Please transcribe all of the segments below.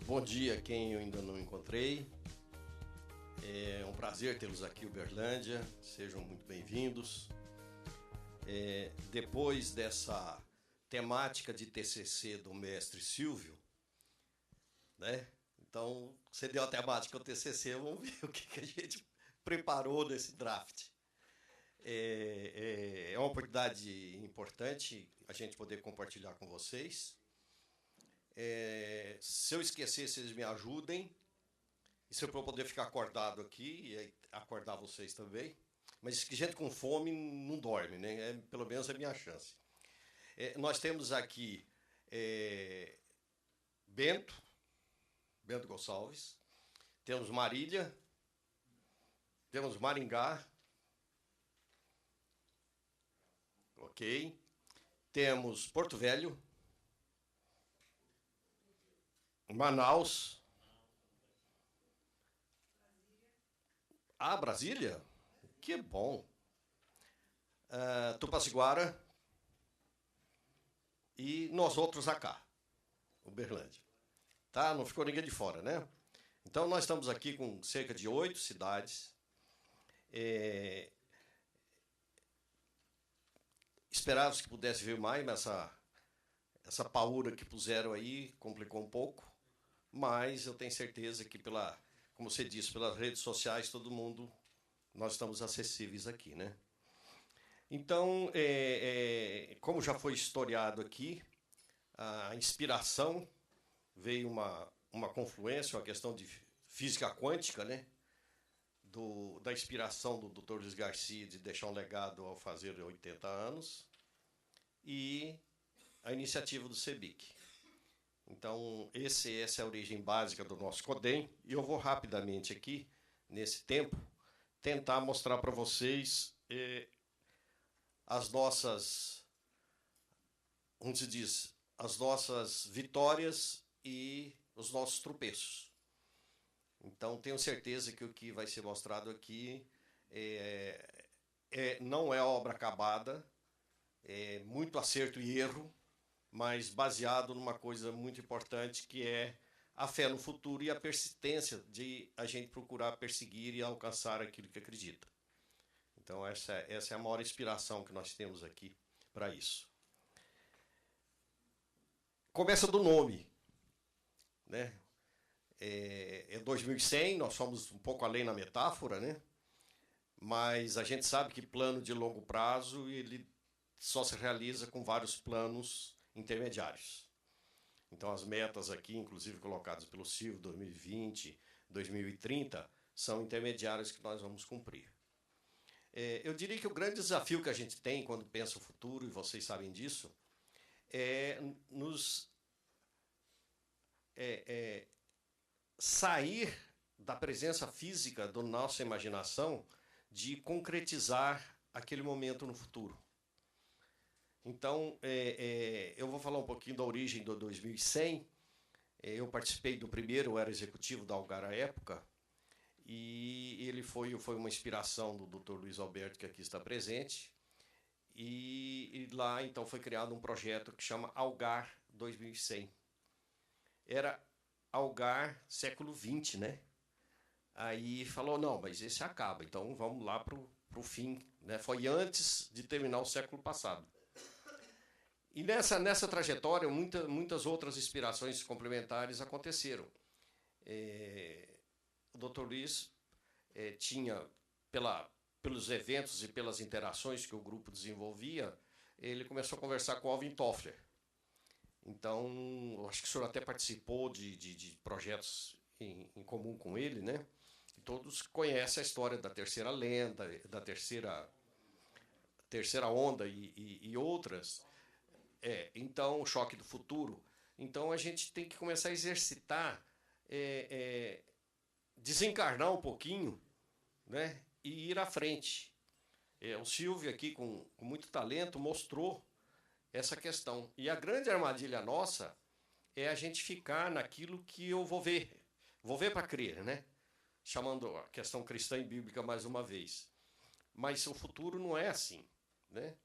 Bom dia, quem eu ainda não encontrei. É um prazer tê-los aqui em Uberlândia. Sejam muito bem-vindos. Depois dessa temática de TCC do mestre Silvio, né? Então, você deu a temática do TCC, vamos ver o que a gente preparou nesse draft. É uma oportunidade importante a gente poder compartilhar com vocês. Se eu esquecer, vocês me ajudem. E se eu poder ficar acordado aqui, e acordar vocês também. Mas gente com fome não dorme, né? Pelo menos é a minha chance. Nós temos aqui Bento Gonçalves, temos Marília, temos Maringá, ok? Temos Porto Velho, Manaus. Brasília? Que bom. Tupaciguara e nós outros acá, Uberlândia. Tá? Não ficou ninguém de fora, né? Então, nós estamos aqui com cerca de 8 cidades. Esperava-se que pudesse vir mais, mas essa paura que puseram aí complicou um pouco. Mas eu tenho certeza que, como você disse, pelas redes sociais, todo mundo, nós estamos acessíveis aqui, né? Então, como já foi historiado aqui, a inspiração veio uma confluência, uma questão de física quântica, né? Da inspiração do Dr. Luiz Garcia de deixar um legado ao fazer 80 anos e a iniciativa do CEBIC. Então, essa é a origem básica do nosso CODEM, e eu vou rapidamente aqui, nesse tempo, tentar mostrar para vocês as nossas, como se diz, as nossas vitórias e os nossos tropeços. Então, tenho certeza que o que vai ser mostrado aqui não é obra acabada, é muito acerto e erro, mas baseado numa coisa muito importante, que é a fé no futuro e a persistência de a gente procurar perseguir e alcançar aquilo que acredita. Então, essa é a maior inspiração que nós temos aqui para isso. Começa do nome, né? 2100, nós somos um pouco além na metáfora, né? Mas a gente sabe que plano de longo prazo ele só se realiza com vários planos intermediários. Então, as metas aqui, inclusive colocadas pelo Silvio, 2020, 2030, são intermediárias que nós vamos cumprir. Eu diria que o grande desafio que a gente tem quando pensa o futuro, e vocês sabem disso, é sair da presença física da nossa imaginação de concretizar aquele momento no futuro. Então, eu vou falar um pouquinho da origem do 2100. Eu participei do primeiro, eu era executivo da Algar à época, e ele foi uma inspiração do Dr. Luiz Alberto, que aqui está presente, e lá, então, foi criado um projeto que chama Algar 2100. Era Algar século XX, né? Aí falou, não, mas esse acaba, então vamos lá para o fim, né? Foi antes de terminar o século passado. E nessa trajetória, muitas outras inspirações complementares aconteceram. O Dr. Luiz tinha, pelos eventos e pelas interações que o grupo desenvolvia, ele começou a conversar com o Alvin Toffler. Então, acho que o senhor até participou de projetos em comum com ele, né? E todos conhecem a história da terceira lenda, da terceira onda e outras. Então, o choque do futuro. Então, a gente tem que começar a exercitar, desencarnar um pouquinho, né, e ir à frente. O Silvio, aqui, com muito talento, mostrou essa questão. E a grande armadilha nossa é a gente ficar naquilo que eu vou ver. Vou ver para crer, né? Chamando a questão cristã e bíblica mais uma vez. Mas o futuro não é assim, né?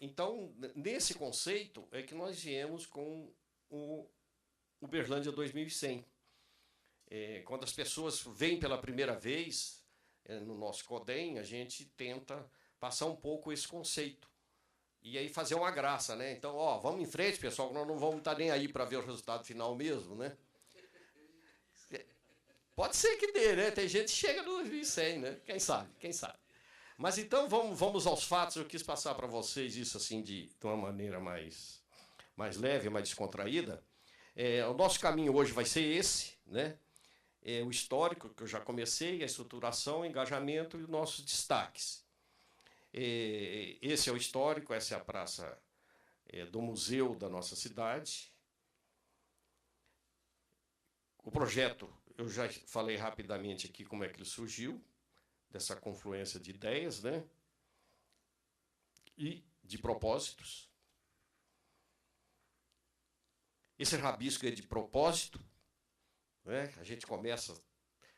Então, nesse conceito é que nós viemos com Uberlândia 2100. Quando as pessoas vêm pela primeira vez no nosso CODEM, a gente tenta passar um pouco esse conceito. E aí fazer uma graça, né? Então, vamos em frente, pessoal, que nós não vamos estar nem aí para ver o resultado final mesmo, né? Pode ser que dê, né? Tem gente que chega no 2100, né? Quem sabe, quem sabe. Mas então vamos aos fatos. Eu quis passar para vocês isso assim de uma maneira mais leve, mais descontraída. O nosso caminho hoje vai ser esse, né? O histórico, que eu já comecei, a estruturação, o engajamento e os nossos destaques. Esse é o histórico, essa é a praça do museu da nossa cidade. O projeto, eu já falei rapidamente aqui como é que ele surgiu, dessa confluência de ideias, né? E de propósitos. Esse rabisco é de propósito, né? A gente começa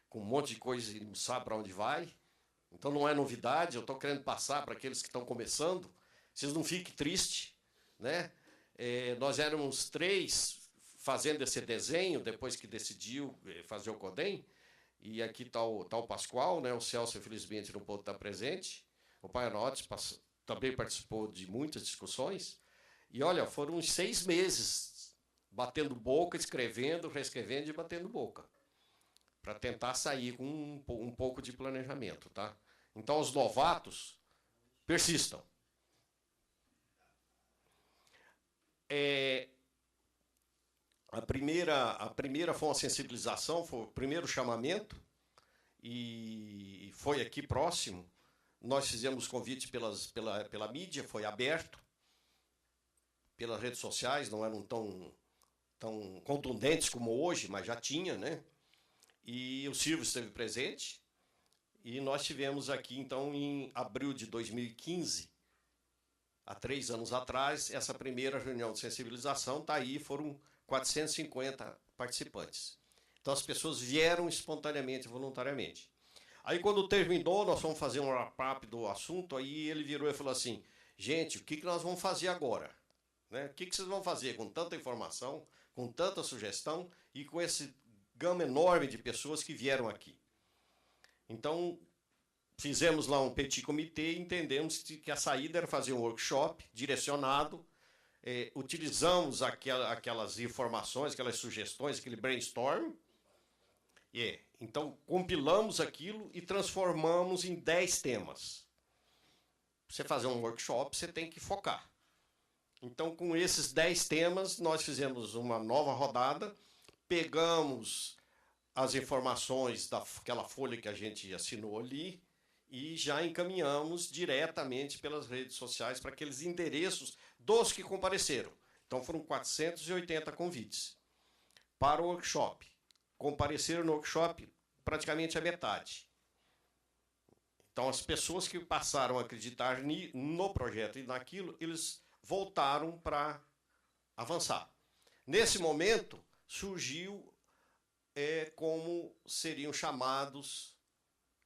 com um monte de coisa e não sabe para onde vai. Então não é novidade, eu estou querendo passar para aqueles que estão começando. Vocês não fiquem tristes, né? Nós éramos 3 fazendo esse desenho, depois que decidiu fazer o CODEM, e aqui está o Pascoal, né? O Celso, infelizmente, não pôde estar presente. O Paianotes também participou de muitas discussões. E, olha, foram uns 6 meses batendo boca, escrevendo, reescrevendo e batendo boca, para tentar sair com um pouco de planejamento, tá? Então, os novatos, persistam. A primeira foi uma sensibilização, foi o primeiro chamamento, e foi aqui próximo. Nós fizemos convite pela mídia, foi aberto, pelas redes sociais, não eram tão contundentes como hoje, mas já tinha, né? E o Silvio esteve presente, e nós tivemos aqui, então, em abril de 2015, há 3 anos atrás, essa primeira reunião de sensibilização, está aí, foram 450 participantes. Então, as pessoas vieram espontaneamente, voluntariamente. Aí, quando terminou, nós fomos fazer um wrap-up do assunto, aí ele virou e falou assim, gente, o que nós vamos fazer agora? Né? O que vocês vão fazer com tanta informação, com tanta sugestão e com esse gama enorme de pessoas que vieram aqui? Então, fizemos lá um petit comitê e entendemos que a saída era fazer um workshop direcionado, utilizamos aquelas informações, aquelas sugestões, aquele brainstorm, então compilamos aquilo e transformamos em 10 temas. Pra você fazer um workshop, você tem que focar. Então, com esses 10 temas, nós fizemos uma nova rodada, pegamos as informações daquela folha que a gente assinou ali e já encaminhamos diretamente pelas redes sociais para aqueles endereços dos que compareceram. Então, foram 480 convites para o workshop. Compareceram no workshop praticamente a metade. Então, as pessoas que passaram a acreditar no projeto e naquilo, eles voltaram para avançar. Nesse momento, surgiu como seriam chamados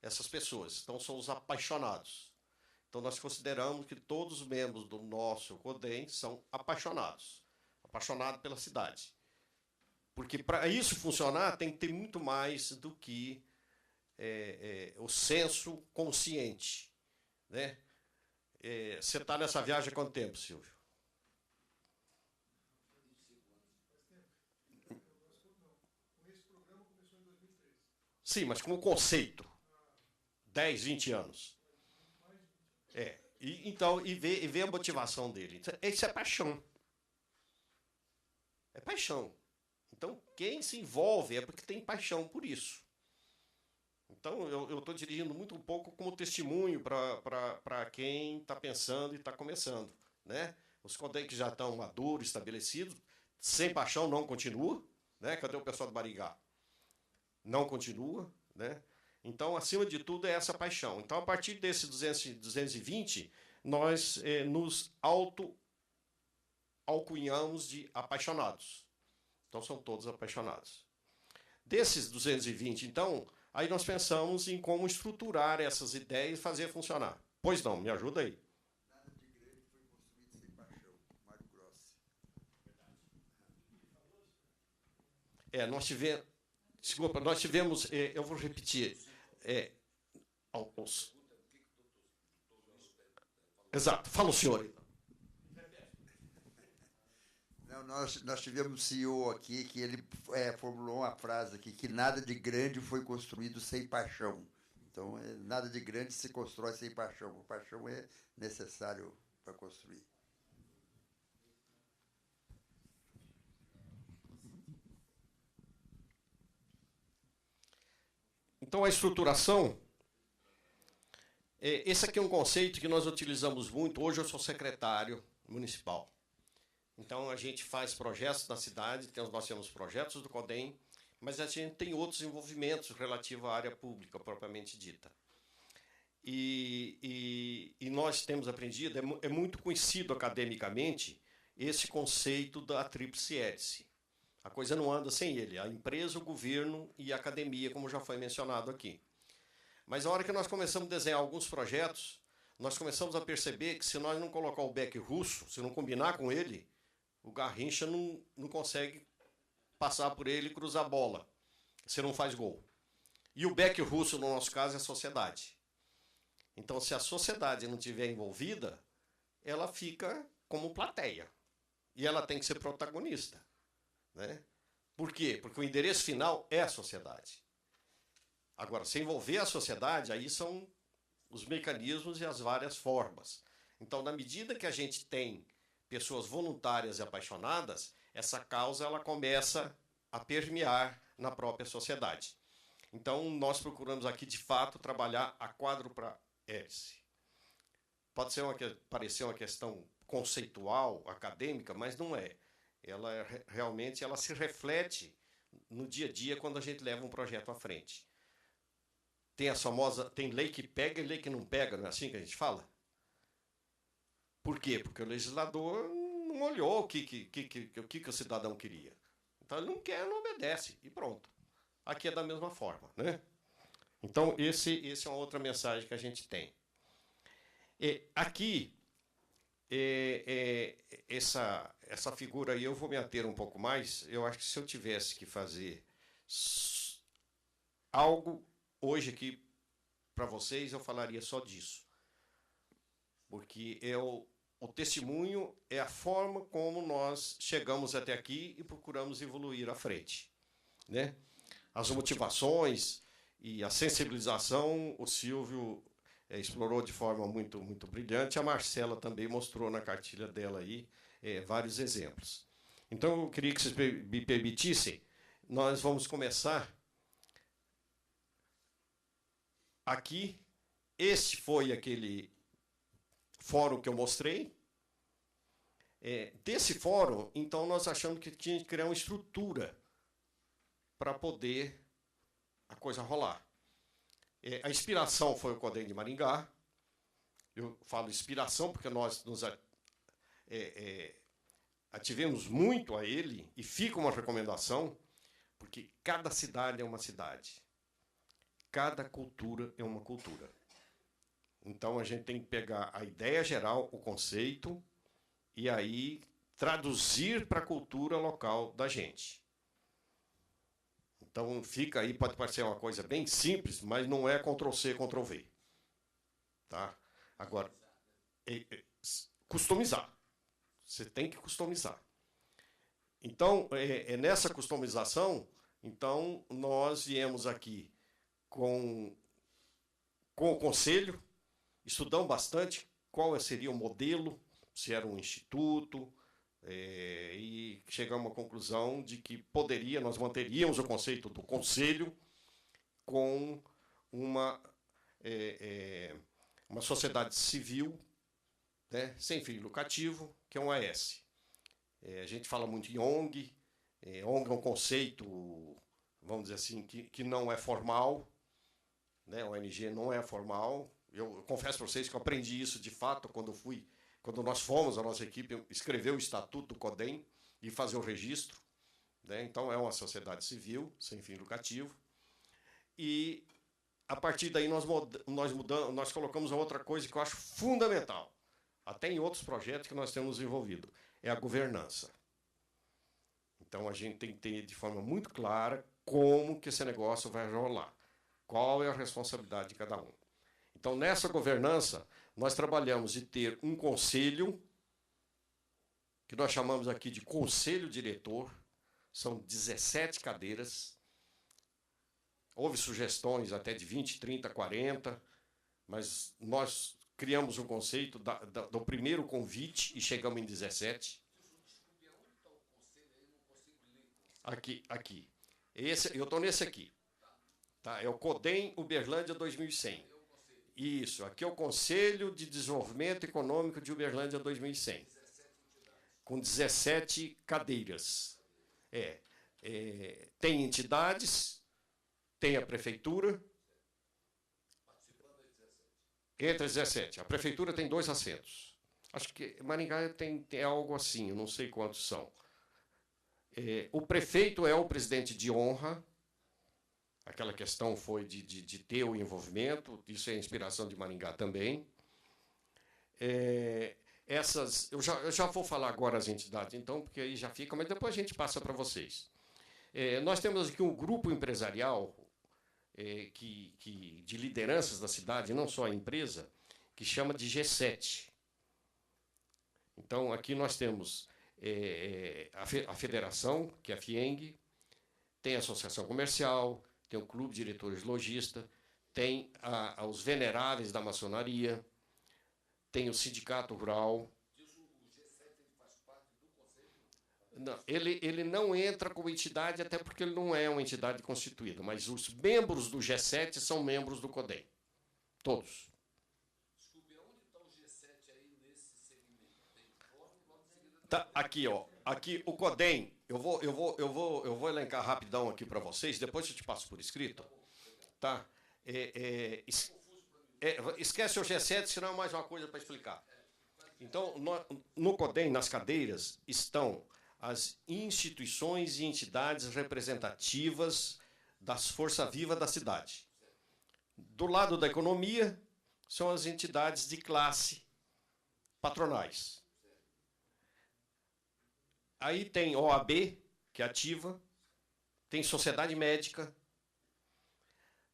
essas pessoas. Então, são os apaixonados. Então, nós consideramos que todos os membros do nosso CODEM são apaixonados pela cidade. Porque, para isso funcionar, tem que ter muito mais do que o senso consciente. Né? Você está nessa viagem há quanto tempo, Silvio? Sim, mas com o conceito. 10, 20 anos. E ver a motivação dele. Isso é paixão. É paixão. Então, quem se envolve é porque tem paixão por isso. Então, eu estou dirigindo muito um pouco como testemunho para quem está pensando e está começando. Né? Os CODEM que já estão maduros, estabelecidos, sem paixão não continua. Né? Cadê o pessoal do Maringá? Não continua. Né? Então, acima de tudo, é essa paixão. Então, a partir desse 220, nós nos alcunhamos de apaixonados. Então, são todos apaixonados. Desses 220, então, aí nós pensamos em como estruturar essas ideias e fazer funcionar. Pois não, me ajuda aí. Nada de grande foi construído sem paixão. Mário Grossi. Nós tivemos... Desculpa, nós tivemos... eu vou repetir. Exato. Fala o senhor. Não, nós tivemos um CEO aqui que ele formulou uma frase aqui, que nada de grande foi construído sem paixão. Então, nada de grande se constrói sem paixão. A paixão é necessário para construir. Então, a estruturação, esse aqui é um conceito que nós utilizamos muito. Hoje eu sou secretário municipal. Então, a gente faz projetos na cidade, nós temos projetos do CODEM, mas a gente tem outros envolvimentos relativos à área pública, propriamente dita. E nós temos aprendido, é muito conhecido academicamente, esse conceito da tríplice hélice. A coisa não anda sem ele, a empresa, o governo e a academia, como já foi mencionado aqui. Mas a hora que nós começamos a desenhar alguns projetos, nós começamos a perceber que se nós não colocar o back russo, se não combinar com ele, o Garrincha não consegue passar por ele e cruzar a bola. Você não faz gol. E o back russo, no nosso caso, é a sociedade. Então, se a sociedade não estiver envolvida, ela fica como plateia. E ela tem que ser protagonista. Né? Por quê? Porque o endereço final é a sociedade. Agora, se envolver a sociedade, aí são os mecanismos e as várias formas. Então, na medida que a gente tem pessoas voluntárias e apaixonadas, essa causa ela começa a permear na própria sociedade. Então, nós procuramos aqui, de fato, trabalhar a quádrupla hélice. Pode parecer uma questão conceitual, acadêmica, mas não é. Ela realmente se reflete no dia a dia quando a gente leva um projeto à frente. Tem a famosa, tem lei que pega e lei que não pega, não é assim que a gente fala? Por quê? Porque o legislador não olhou o que o cidadão queria. Então ele não quer, não obedece, e pronto. Aqui é da mesma forma, né? Então, esse é uma outra mensagem que a gente tem. Aqui, essa figura aí, eu vou me ater um pouco mais. Eu acho que se eu tivesse que fazer algo hoje aqui para vocês, eu falaria só disso. Porque o testemunho é a forma como nós chegamos até aqui e procuramos evoluir à frente. Né? As motivações e a sensibilização, o Silvio explorou de forma muito, muito brilhante. A Marcela também mostrou na cartilha dela aí vários exemplos. Então, eu queria que vocês me permitissem, nós vamos começar aqui. Esse foi aquele fórum que eu mostrei. Desse fórum, então, nós achamos que tinha que criar uma estrutura para poder a coisa rolar. A inspiração foi o CODEM de Maringá. Eu falo inspiração porque nós nos ativemos muito a ele, e fica uma recomendação, porque cada cidade é uma cidade. Cada cultura é uma cultura. Então, a gente tem que pegar a ideia geral, o conceito, e aí traduzir para a cultura local da gente. Então, fica aí, pode parecer uma coisa bem simples, mas não é Ctrl+C, Ctrl+V. Tá? Agora, customizar. Você tem que customizar. Então, nessa customização, então, nós viemos aqui com o conselho, estudamos bastante qual seria o modelo, se era um instituto, e chegamos à conclusão de que nós manteríamos o conceito do conselho com uma sociedade civil, né, sem fim lucrativo, que é um AS. A gente fala muito em ONG. ONG é um conceito, vamos dizer assim, que não é formal, né? O ONG não é formal. Eu confesso para vocês que eu aprendi isso de fato quando nós fomos, a nossa equipe escrever o estatuto do CODEM e fazer o registro. Né? Então, é uma sociedade civil, sem fim lucrativo. E, a partir daí, nós colocamos outra coisa que eu acho fundamental, até em outros projetos que nós temos envolvido, é a governança. Então, a gente tem que ter de forma muito clara como que esse negócio vai rolar. Qual é a responsabilidade de cada um. Então, nessa governança, nós trabalhamos de ter um conselho, que nós chamamos aqui de conselho diretor, são 17 cadeiras. Houve sugestões até de 20, 30, 40, mas nós criamos um conceito do primeiro convite e chegamos em 17. Aqui. Eu estou nesse aqui. Tá? É o CODEM Uberlândia 2100. Isso, aqui é o Conselho de Desenvolvimento Econômico de Uberlândia 2100. Com 17 cadeiras. Tem entidades, tem a prefeitura. Entre as 17. A prefeitura tem 2 assentos. Acho que Maringá tem algo assim, eu não sei quantos são. O prefeito é o presidente de honra. Aquela questão foi de ter o envolvimento, isso é inspiração de Maringá também. Eu já vou falar agora as entidades, então, porque aí já fica, mas depois a gente passa para vocês. Nós temos aqui um grupo empresarial de lideranças da cidade, não só a empresa, que chama de G7. Então, aqui nós temos a federação, que é a FIENG, tem a associação comercial, tem o clube de diretores lojistas, tem os veneráveis da maçonaria, tem o sindicato rural. O G7 faz parte do conselho? Não, ele não entra como entidade, até porque ele não é uma entidade constituída, mas os membros do G7 são membros do CODEM. Todos. Desculpe, onde está o G7 aí nesse segmento? Tá, aqui, ó. Aqui o CODEM, eu vou elencar rapidão aqui para vocês, depois eu te passo por escrito. Tá? Esquece o G7, senão é mais uma coisa para explicar. Então, no CODEM, nas cadeiras, estão as instituições e entidades representativas das forças vivas da cidade. Do lado da economia, são as entidades de classe patronais. Aí tem OAB, que é ativa, tem sociedade médica,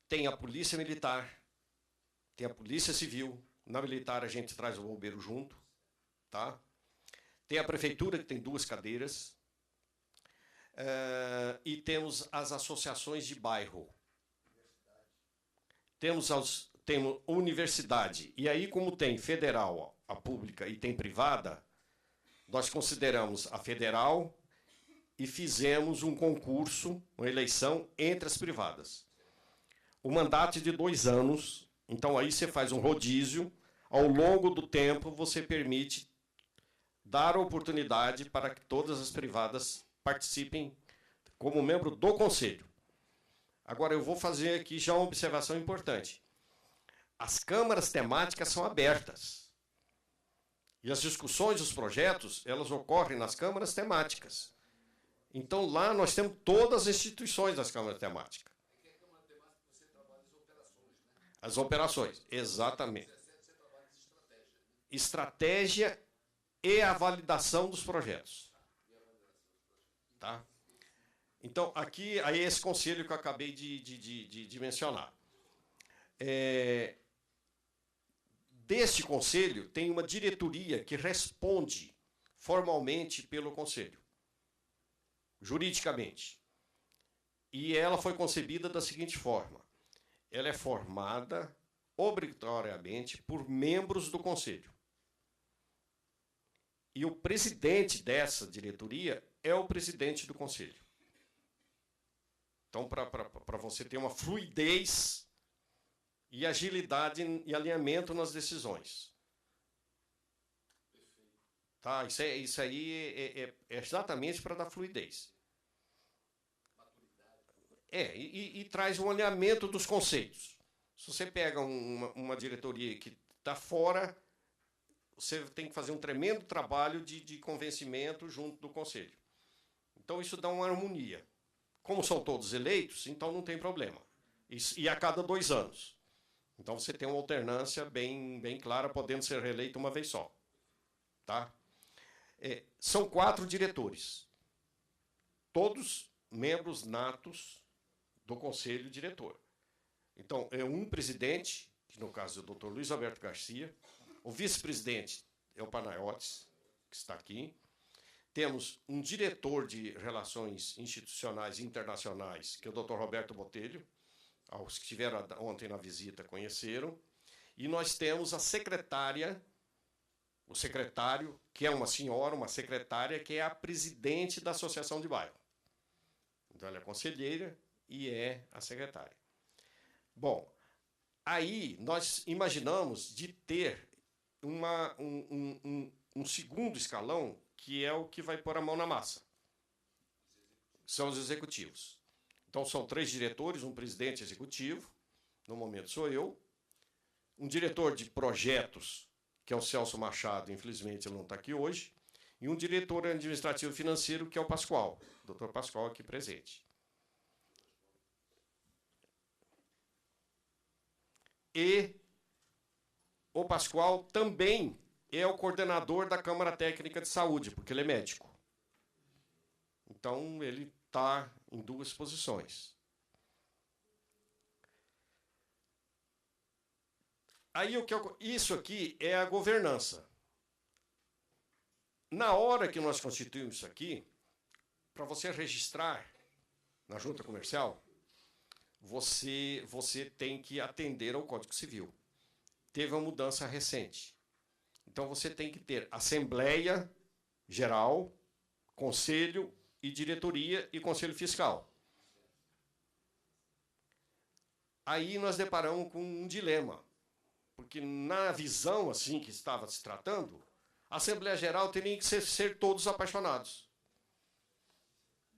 tem a polícia militar, tem a polícia civil. Na militar a gente traz o bombeiro junto, tá? Tem a prefeitura, que tem 2 cadeiras, e temos as associações de bairro. Temos universidade. E aí, como tem federal, a pública, e tem privada, nós consideramos a federal e fizemos um concurso, uma eleição entre as privadas. O mandato é de 2 anos, então aí você faz um rodízio, ao longo do tempo você permite dar oportunidade para que todas as privadas participem como membro do conselho. Agora eu vou fazer aqui já uma observação importante. As câmaras temáticas são abertas. E as discussões dos projetos, elas ocorrem nas câmaras temáticas. Então, lá nós temos todas as instituições das câmaras temáticas. É que a câmara temática você trabalha as operações, né? As operações, exatamente. Você trabalha estratégia. Estratégia e a validação dos projetos. Tá? Então, aqui, aí esse conselho que eu acabei de mencionar. Deste conselho, tem uma diretoria que responde formalmente pelo conselho, juridicamente. E ela foi concebida da seguinte forma. Ela é formada obrigatoriamente por membros do conselho. E o presidente dessa diretoria é o presidente do conselho. Então, para você ter uma fluidez e agilidade e alinhamento nas decisões. Tá? Isso aí é exatamente para dar fluidez. E traz um alinhamento dos conceitos. Se você pega uma diretoria que está fora, você tem que fazer um tremendo trabalho de convencimento junto do conselho. Então, isso dá uma harmonia. Como são todos eleitos, então não tem problema. E a cada 2 anos. Então, você tem uma alternância bem clara, podendo ser reeleito uma vez só. Tá? São 4 diretores. todos membros natos do conselho diretor. Então, é um presidente, que no caso é o Dr. Luiz Alberto Garcia, o vice-presidente é o Panayotis, que está aqui. Temos um diretor de Relações Institucionais Internacionais, que é o Dr. Roberto Botelho, os que estiveram ontem na visita conheceram. E nós temos a secretária, o secretário, que é uma senhora, uma secretária, que é a presidente da Associação de Bairro. Então, ela é conselheira e é a secretária. Bom, aí nós imaginamos de ter um segundo escalão, que é o que vai pôr a mão na massa. São os executivos. Então, são 3 diretores, um presidente executivo, no momento sou eu, um diretor de projetos, que é o Celso Machado, infelizmente ele não está aqui hoje, e um diretor administrativo financeiro, que é o Pascoal, o Dr. Pascoal aqui presente. E o Pascoal também é o coordenador da Câmara Técnica de Saúde, porque ele é médico. Então, ele está em 2 posições. Aí, isso aqui é a governança. Na hora que nós constituímos isso aqui, para você registrar na junta comercial, você tem que atender ao Código Civil. Teve uma mudança recente. Então, você tem que ter Assembleia Geral, Conselho e Diretoria e Conselho Fiscal. Aí nós deparamos com um dilema, porque na visão assim que estava se tratando, a Assembleia Geral teria que ser todos apaixonados.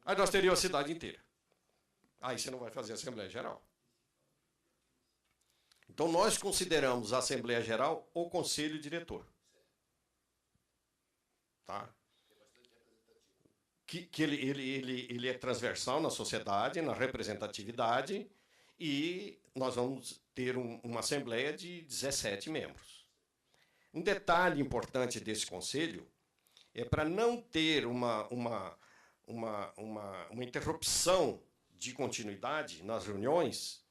Aí nós teríamos a cidade inteira. Aí você não vai fazer a Assembleia Geral. Então, nós consideramos a Assembleia Geral o Conselho Diretor. Tá? Que ele é transversal na sociedade, na representatividade, e nós vamos ter uma Assembleia de 17 membros. Um detalhe importante desse Conselho é para não ter uma interrupção de continuidade nas reuniões.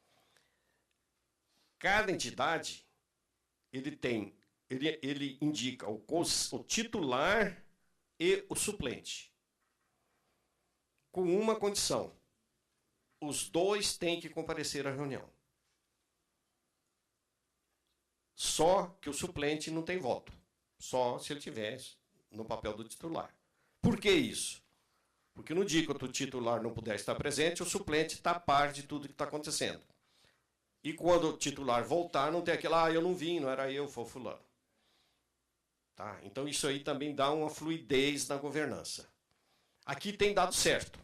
Cada entidade ele indica o titular e o suplente, com uma condição: os 2 têm que comparecer à reunião. Só que o suplente não tem voto, só se ele tivesse no papel do titular. Por que isso? Porque no dia que o titular não puder estar presente, o suplente está a par de tudo que está acontecendo. E quando o titular voltar, não tem aquela, eu não vim, não era eu, foi o fulano. Tá? Então, isso aí também dá uma fluidez na governança. Aqui tem dado certo.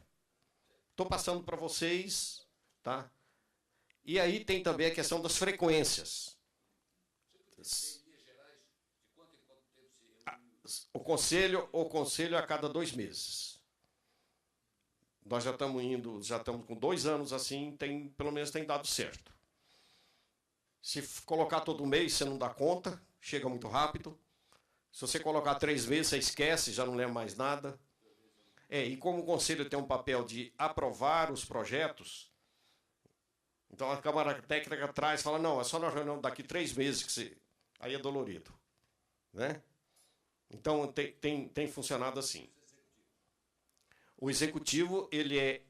Estou passando para vocês. Tá? E aí tem também a questão das frequências. O conselho a cada 2 meses. Nós já estamos com 2 anos assim, pelo menos tem dado certo. Se colocar todo mês, você não dá conta, chega muito rápido. Se você colocar 3 meses, você esquece, já não lembra mais nada. E como o Conselho tem um papel de aprovar os projetos, então a Câmara Técnica traz e fala, não, é só na reunião daqui 3 meses que você... Aí é dolorido. Né? Então, tem funcionado assim. O Executivo, ele é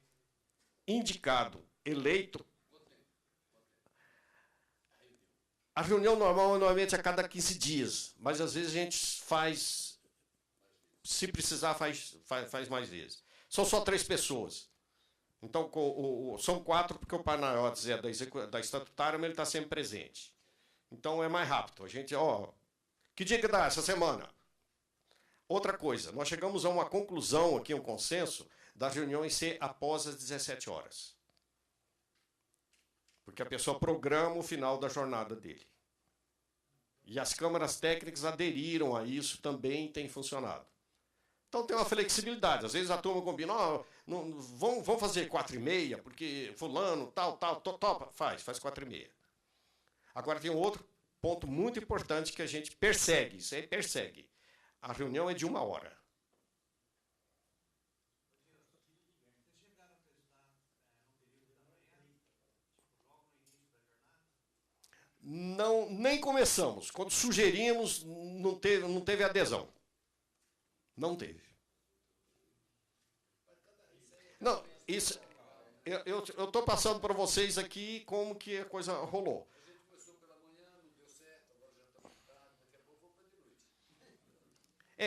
indicado, eleito. A reunião normal, normalmente, a cada 15 dias, mas às vezes a gente faz, se precisar, faz mais vezes. São só 3 pessoas. Então, são 4, porque o Panayotis é da estatutária, mas ele está sempre presente. Então, é mais rápido. A gente, que dia que dá essa semana? Outra coisa, nós chegamos a uma conclusão aqui, um consenso, das reuniões ser após as 17 horas. Porque a pessoa programa o final da jornada dele. E as câmaras técnicas aderiram a isso, também tem funcionado. Então tem uma flexibilidade. Às vezes a turma combina, vamos fazer 4h30, porque fulano, tal, topa. Faz 4h30. Agora tem um outro ponto muito importante que a gente persegue, isso aí persegue. A reunião é de 1 hora. Não, nem começamos. Quando sugerimos, não teve adesão. Não teve. Não, isso, eu estou passando para vocês aqui como que a coisa rolou.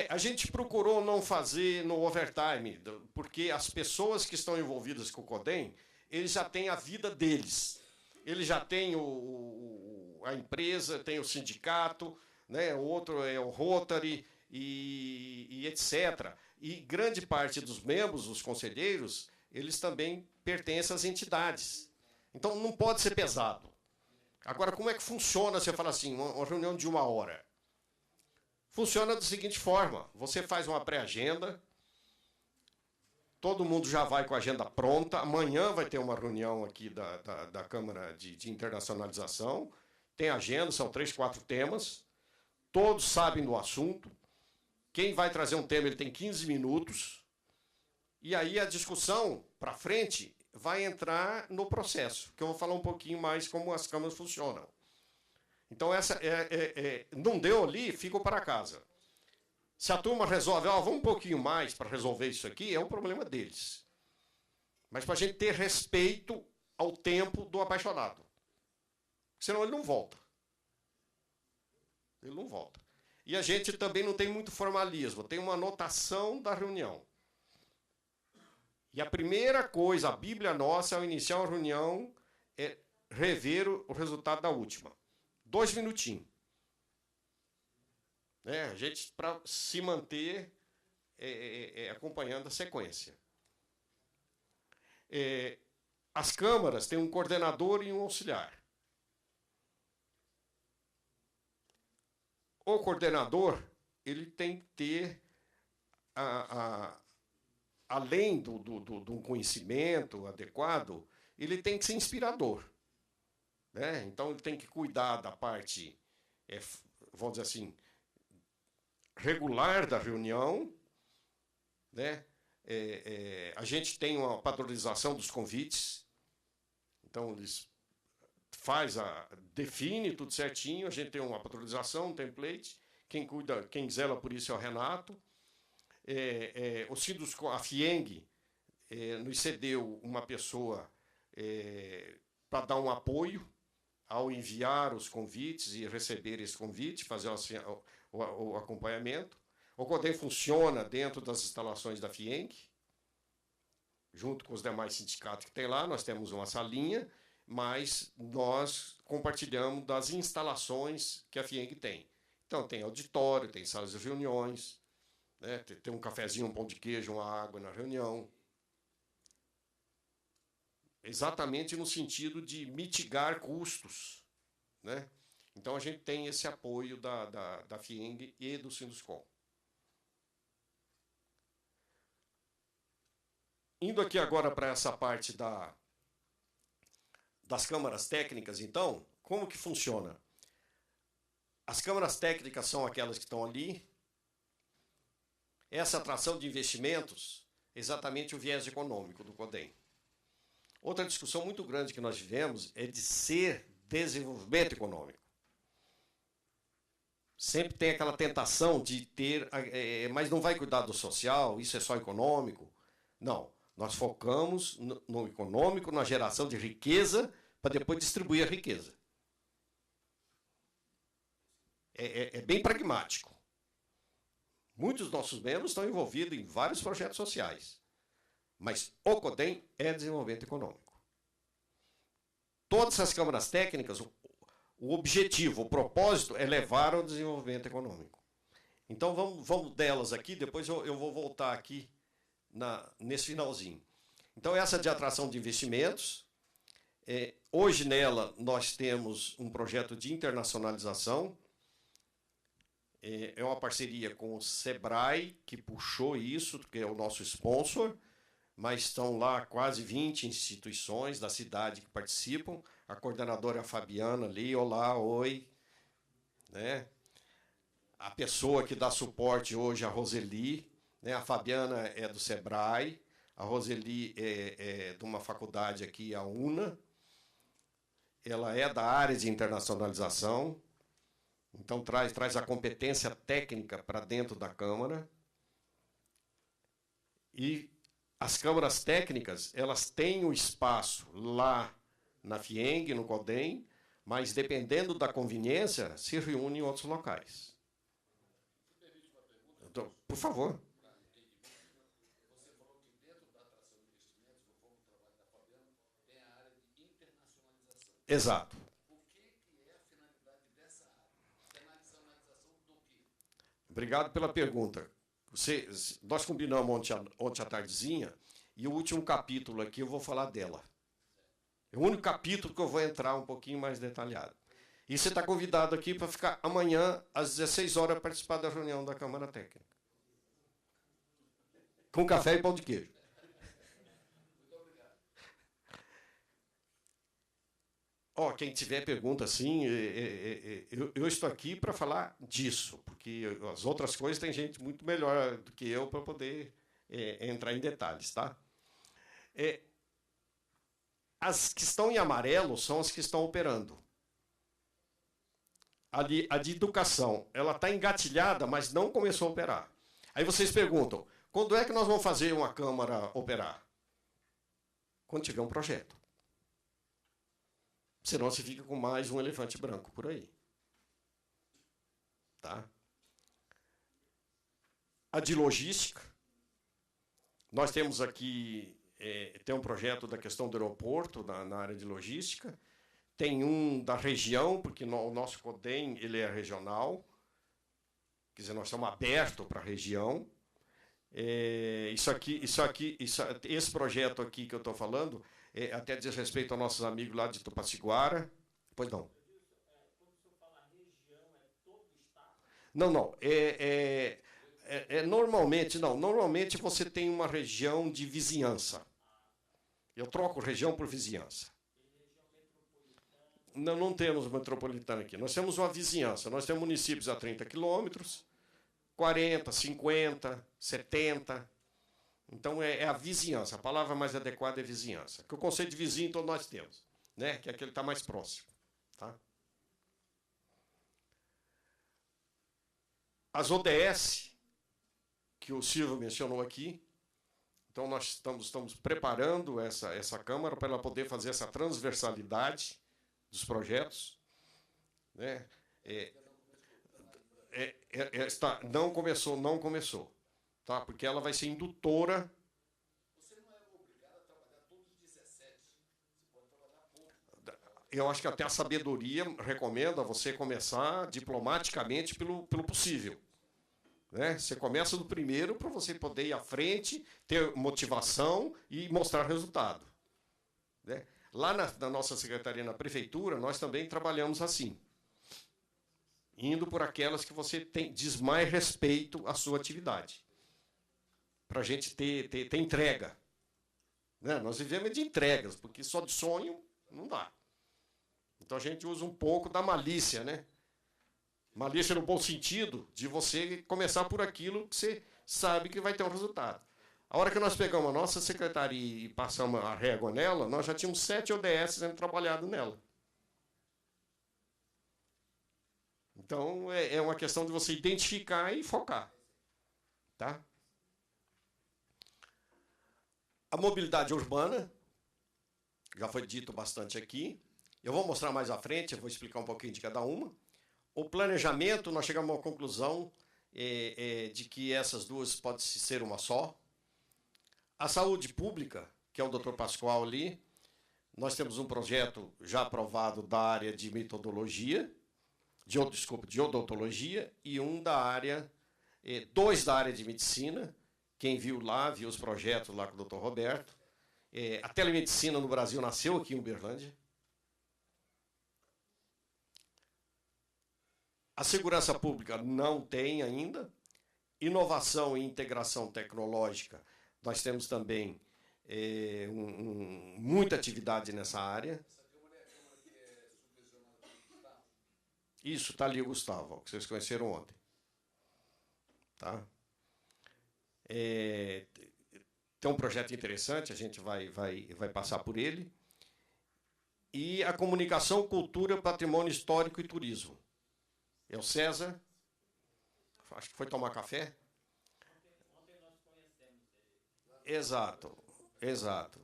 A gente procurou não fazer no overtime, porque as pessoas que estão envolvidas com o CODEM, eles já têm a vida deles. Eles já têm a empresa, tem o sindicato, né? O outro é o Rotary, e etc. E grande parte dos membros, os conselheiros, eles também pertencem às entidades. Então, não pode ser pesado. Agora, como é que funciona, você fala assim, uma reunião de 1 hora? Funciona da seguinte forma, você faz uma pré-agenda, todo mundo já vai com a agenda pronta, amanhã vai ter uma reunião aqui da Câmara de Internacionalização, tem agenda, são 3, 4 temas, todos sabem do assunto, quem vai trazer um tema ele tem 15 minutos, e aí a discussão para frente vai entrar no processo, que eu vou falar um pouquinho mais como as câmaras funcionam. Então, essa não deu ali, ficou para casa. Se a turma resolve, vamos um pouquinho mais para resolver isso aqui, é um problema deles. Mas para a gente ter respeito ao tempo do apaixonado. Senão ele não volta. Ele não volta. E a gente também não tem muito formalismo, tem uma anotação da reunião. E a primeira coisa, a Bíblia nossa, ao iniciar uma reunião, é rever o resultado da última. 2 minutinhos. A gente, para se manter acompanhando a sequência. As câmaras têm um coordenador e um auxiliar. O coordenador, ele tem que ter, além do conhecimento adequado, ele tem que ser inspirador. Então, ele tem que cuidar da parte, vamos dizer assim, regular da reunião. A gente tem uma padronização dos convites. Então, eles define tudo certinho, a gente tem uma padronização, um template. Quem zela por isso é o Renato. A FIENG nos cedeu uma pessoa para dar um apoio ao enviar os convites e receber esse convite, fazer o acompanhamento. O CODEM funciona dentro das instalações da FIENG, junto com os demais sindicatos que tem lá. Nós temos uma salinha, mas nós compartilhamos das instalações que a FIENG tem. Então, tem auditório, tem salas de reuniões, tem um cafezinho, um pão de queijo, uma água na reunião. Exatamente no sentido de mitigar custos. Então, a gente tem esse apoio da FIENG e do Sinduscom. Indo aqui agora para essa parte das câmaras técnicas, então, como que funciona? As câmaras técnicas são aquelas que estão ali. Essa atração de investimentos, exatamente o viés econômico do CODEM. Outra discussão muito grande que nós tivemos é de ser desenvolvimento econômico. Sempre tem aquela tentação de ter, mas não vai cuidar do social, isso é só econômico. Não, nós focamos no econômico, na geração de riqueza, para depois distribuir a riqueza. É bem pragmático. Muitos dos nossos membros estão envolvidos em vários projetos sociais. Mas o CODEM é desenvolvimento econômico. Todas essas câmaras técnicas, o objetivo, o propósito é levar ao desenvolvimento econômico. Então, vamos delas aqui, depois eu vou voltar aqui nesse finalzinho. Então, essa de atração de investimentos, hoje nela nós temos um projeto de internacionalização, é uma parceria com o SEBRAE, que puxou isso, que é o nosso sponsor, mas estão lá quase 20 instituições da cidade que participam. A coordenadora é a Fabiana ali, olá, oi. A pessoa que dá suporte hoje é a Roseli, a Fabiana é do SEBRAE, a Roseli é de uma faculdade aqui, a UNA, ela é da área de internacionalização, então traz a competência técnica para dentro da Câmara. E as câmaras técnicas, elas têm o espaço lá na FIENG, no CODEM, mas dependendo da conveniência, se reúne em outros locais. Então, por favor. Exato. Obrigado pela pergunta. Nós combinamos ontem à tardezinha, e o último capítulo aqui eu vou falar dela. É o único capítulo que eu vou entrar um pouquinho mais detalhado. E você está convidado aqui para ficar amanhã, às 16 horas, participar da reunião da Câmara Técnica. Com café e pão de queijo. Quem tiver pergunta, sim, eu estou aqui para falar disso, porque as outras coisas tem gente muito melhor do que eu para poder entrar em detalhes, tá? As que estão em amarelo são as que estão operando. A de educação, ela está engatilhada, mas não começou a operar. Aí vocês perguntam, quando é que nós vamos fazer uma Câmara operar? Quando tiver um projeto. Senão você fica com mais um elefante branco por aí. Tá? A de logística. Nós temos aqui, tem um projeto da questão do aeroporto na área de logística. Tem um da região, porque o nosso CODEM ele é regional. Quer dizer, nós estamos abertos para a região. Esse projeto aqui que eu estou falando, até diz respeito aos nossos amigos lá de Tupaciguara. Pois não. Quando o senhor fala região, é todo o estado? Não. Normalmente você tem uma região de vizinhança. Eu troco região por vizinhança. Não temos metropolitana aqui. Nós temos uma vizinhança. Nós temos municípios a 30 quilômetros, 40, 50, 70. Então, é a vizinhança. A palavra mais adequada é vizinhança. Porque o conceito de vizinho todos nós temos, né? Que é aquele que está mais próximo. Tá? As ODS, que o Silvio mencionou aqui, então nós estamos preparando essa Câmara para ela poder fazer essa transversalidade dos projetos. Né? Não começou. Tá? Porque ela vai ser indutora. Você não é obrigado a trabalhar todos os 17. Você pode trabalhar pouco. Eu acho que até a sabedoria recomenda você começar diplomaticamente pelo possível. Né? Você começa do primeiro para você poder ir à frente, ter motivação e mostrar resultado. Né? Lá na nossa secretaria, na prefeitura, nós também trabalhamos assim. Indo por aquelas que você diz mais respeito à sua atividade. Para a gente ter entrega. Né? Nós vivemos de entregas, porque só de sonho não dá. Então a gente usa um pouco da malícia, né? Malícia no bom sentido, de você começar por aquilo que você sabe que vai ter um resultado. A hora que nós pegamos a nossa secretaria e passamos a régua nela, nós já tínhamos 7 ODS sendo trabalhado nela. Então, é uma questão de você identificar e focar. Tá? A mobilidade urbana, já foi dito bastante aqui. Eu vou mostrar mais à frente, eu vou explicar um pouquinho de cada uma. O planejamento, nós chegamos a uma conclusão de que essas duas podem ser uma só. A saúde pública, que é o Dr. Pascoal ali, nós temos um projeto já aprovado da área de metodologia, de odontologia, e dois da área de medicina. Quem viu os projetos lá com o Dr. Roberto. A telemedicina no Brasil nasceu aqui em Uberlândia. A segurança pública não tem ainda. Inovação e integração tecnológica, nós temos também muita atividade nessa área. Essa Câmara é a Câmara que é subvencionada pelo Estado? Isso, está ali o Gustavo, que vocês conheceram ontem. Tá? Tem um projeto interessante, a gente vai passar por ele. e a comunicação, cultura, patrimônio histórico e turismo. É o César. Acho que foi tomar café. Exato, exato.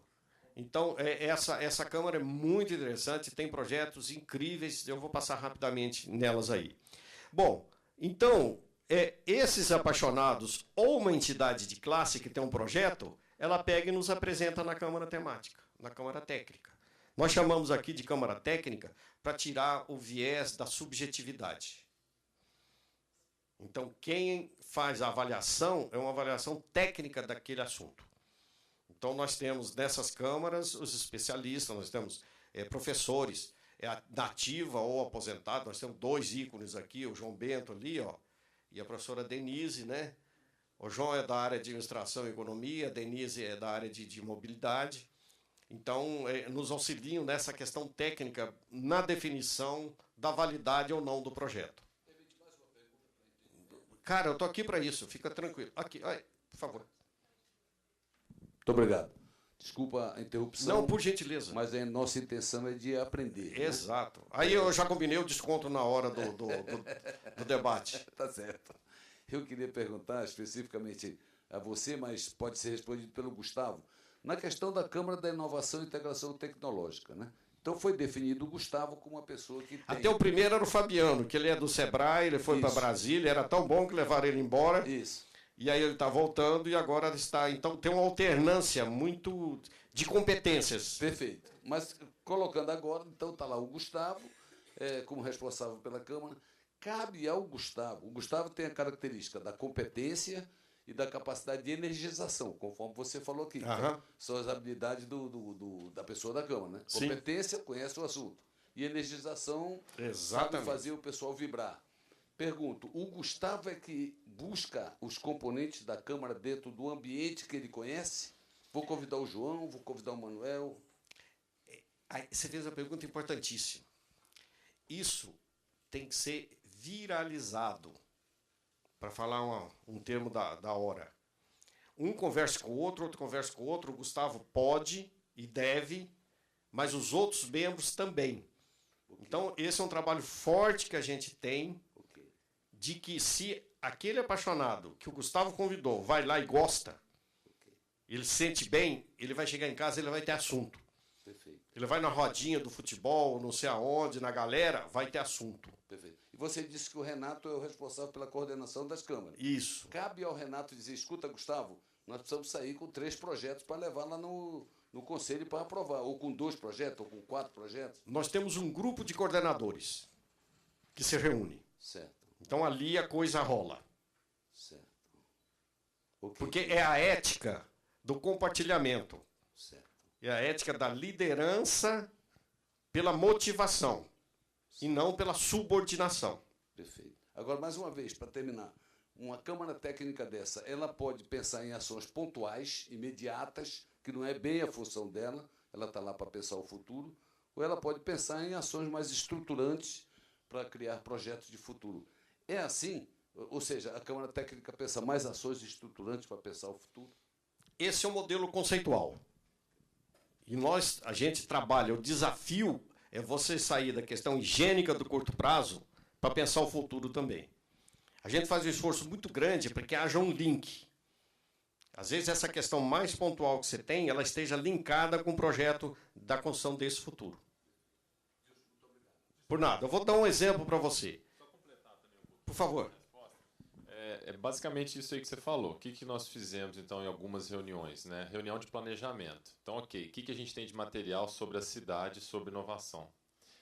Então, essa Câmara é muito interessante, tem projetos incríveis, eu vou passar rapidamente nelas aí. Bom, então, esses apaixonados ou uma entidade de classe que tem um projeto, ela pega e nos apresenta na Câmara Temática, na Câmara Técnica. Nós chamamos aqui de Câmara Técnica para tirar o viés da subjetividade. Então, quem faz a avaliação é uma avaliação técnica daquele assunto. Então, nós temos nessas câmaras os especialistas, nós temos professores, nativa ou aposentado, nós temos 2 ícones aqui, o João Bento ali, ó, e a professora Denise, né? O João é da área de administração e economia, a Denise é da área de mobilidade. Então, nos auxiliam nessa questão técnica, na definição da validade ou não do projeto. Cara, eu estou aqui para isso, fica tranquilo. Aqui, por favor. Muito obrigado. Desculpa a interrupção. Não, por gentileza. Mas a nossa intenção é de aprender. Exato. Né? Aí eu já combinei o desconto na hora do debate. Tá certo. Eu queria perguntar especificamente a você, mas pode ser respondido pelo Gustavo, na questão da Câmara da Inovação e Integração Tecnológica, né? Então foi definido o Gustavo como uma pessoa que tem... Até o primeiro era o Fabiano, que ele é do Sebrae, ele foi para Brasília, era tão bom que levaram ele embora. Isso. E aí ele está voltando e agora está... Então tem uma alternância muito de competências. Perfeito. Mas colocando agora, então está lá o Gustavo, como responsável pela Câmara. Cabe ao Gustavo. O Gustavo tem a característica da competência e da capacidade de energização, conforme você falou aqui. Então, são as habilidades da pessoa da Câmara. Né? Sim. Competência, conhece o assunto. E energização, exatamente, sabe fazer o pessoal vibrar. Pergunto, o Gustavo é que busca os componentes da Câmara dentro do ambiente que ele conhece? Vou convidar o João, vou convidar o Manuel. Você fez uma pergunta importantíssima. Isso tem que ser viralizado, para falar um termo da hora. Um conversa com o outro, outro conversa com o outro. O Gustavo pode e deve, mas os outros membros também. Okay. Então, esse é um trabalho forte que a gente tem, de que se aquele apaixonado que o Gustavo convidou vai lá e gosta, ele se sente bem, ele vai chegar em casa e ele vai ter assunto. Perfeito. Ele vai na rodinha do futebol, não sei aonde, na galera, vai ter assunto. Perfeito. E você disse que o Renato é o responsável pela coordenação das câmaras. Isso. Cabe ao Renato dizer, escuta, Gustavo, nós precisamos sair com 3 projetos para levar lá no Conselho para aprovar, ou com 2 projetos, ou com 4 projetos. Nós temos um grupo de coordenadores que se reúne. Certo. Então ali a coisa rola. Certo. Okay. Porque é a ética do compartilhamento. Certo. É a ética da liderança pela motivação. Certo. E não pela subordinação. Perfeito. Agora, mais uma vez, para terminar, uma Câmara Técnica dessa, ela pode pensar em ações pontuais, imediatas, que não é bem a função dela, ela está lá para pensar o futuro, ou ela pode pensar em ações mais estruturantes para criar projetos de futuro. É assim? Ou seja, a Câmara Técnica pensa mais ações estruturantes para pensar o futuro? Esse é o modelo conceitual. E a gente trabalha, o desafio é você sair da questão higiênica do curto prazo para pensar o futuro também. A gente faz um esforço muito grande para que haja um link. Às vezes essa questão mais pontual que você tem, ela esteja linkada com o projeto da construção desse futuro. Por nada. Eu vou dar um exemplo para você. Por favor. É basicamente isso aí que você falou. O que nós fizemos, então, em algumas reuniões? Né? Reunião de planejamento. Então, ok, o que a gente tem de material sobre a cidade, sobre inovação?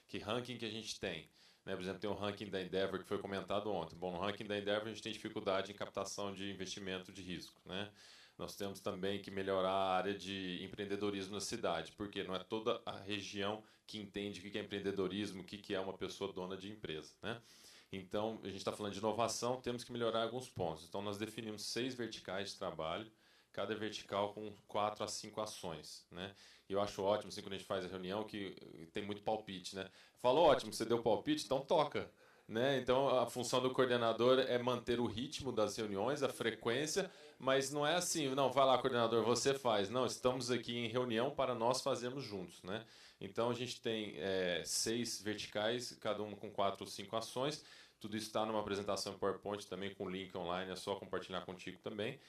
Que ranking que a gente tem? Né? Por exemplo, tem o ranking da Endeavor, que foi comentado ontem. Bom, no ranking da Endeavor, a gente tem dificuldade em captação de investimento de risco. Né? Nós temos também que melhorar a área de empreendedorismo na cidade, porque não é toda a região que entende o que é empreendedorismo, o que é uma pessoa dona de empresa. Né? Então, a gente está falando de inovação, temos que melhorar alguns pontos. Então, nós definimos 6 verticais de trabalho, cada vertical com 4 a 5 ações. Né? E eu acho ótimo, assim, quando a gente faz a reunião, que tem muito palpite. Né? Falou, ótimo, você deu palpite, então toca. né? Então, a função do coordenador é manter o ritmo das reuniões, a frequência, mas não é assim, não, vai lá, coordenador, você faz. Não, estamos aqui em reunião para nós fazermos juntos, né? Então, a gente tem 6 verticais, cada um com 4 ou 5 ações. Tudo isso está numa apresentação em PowerPoint também, com link online, é só compartilhar contigo também.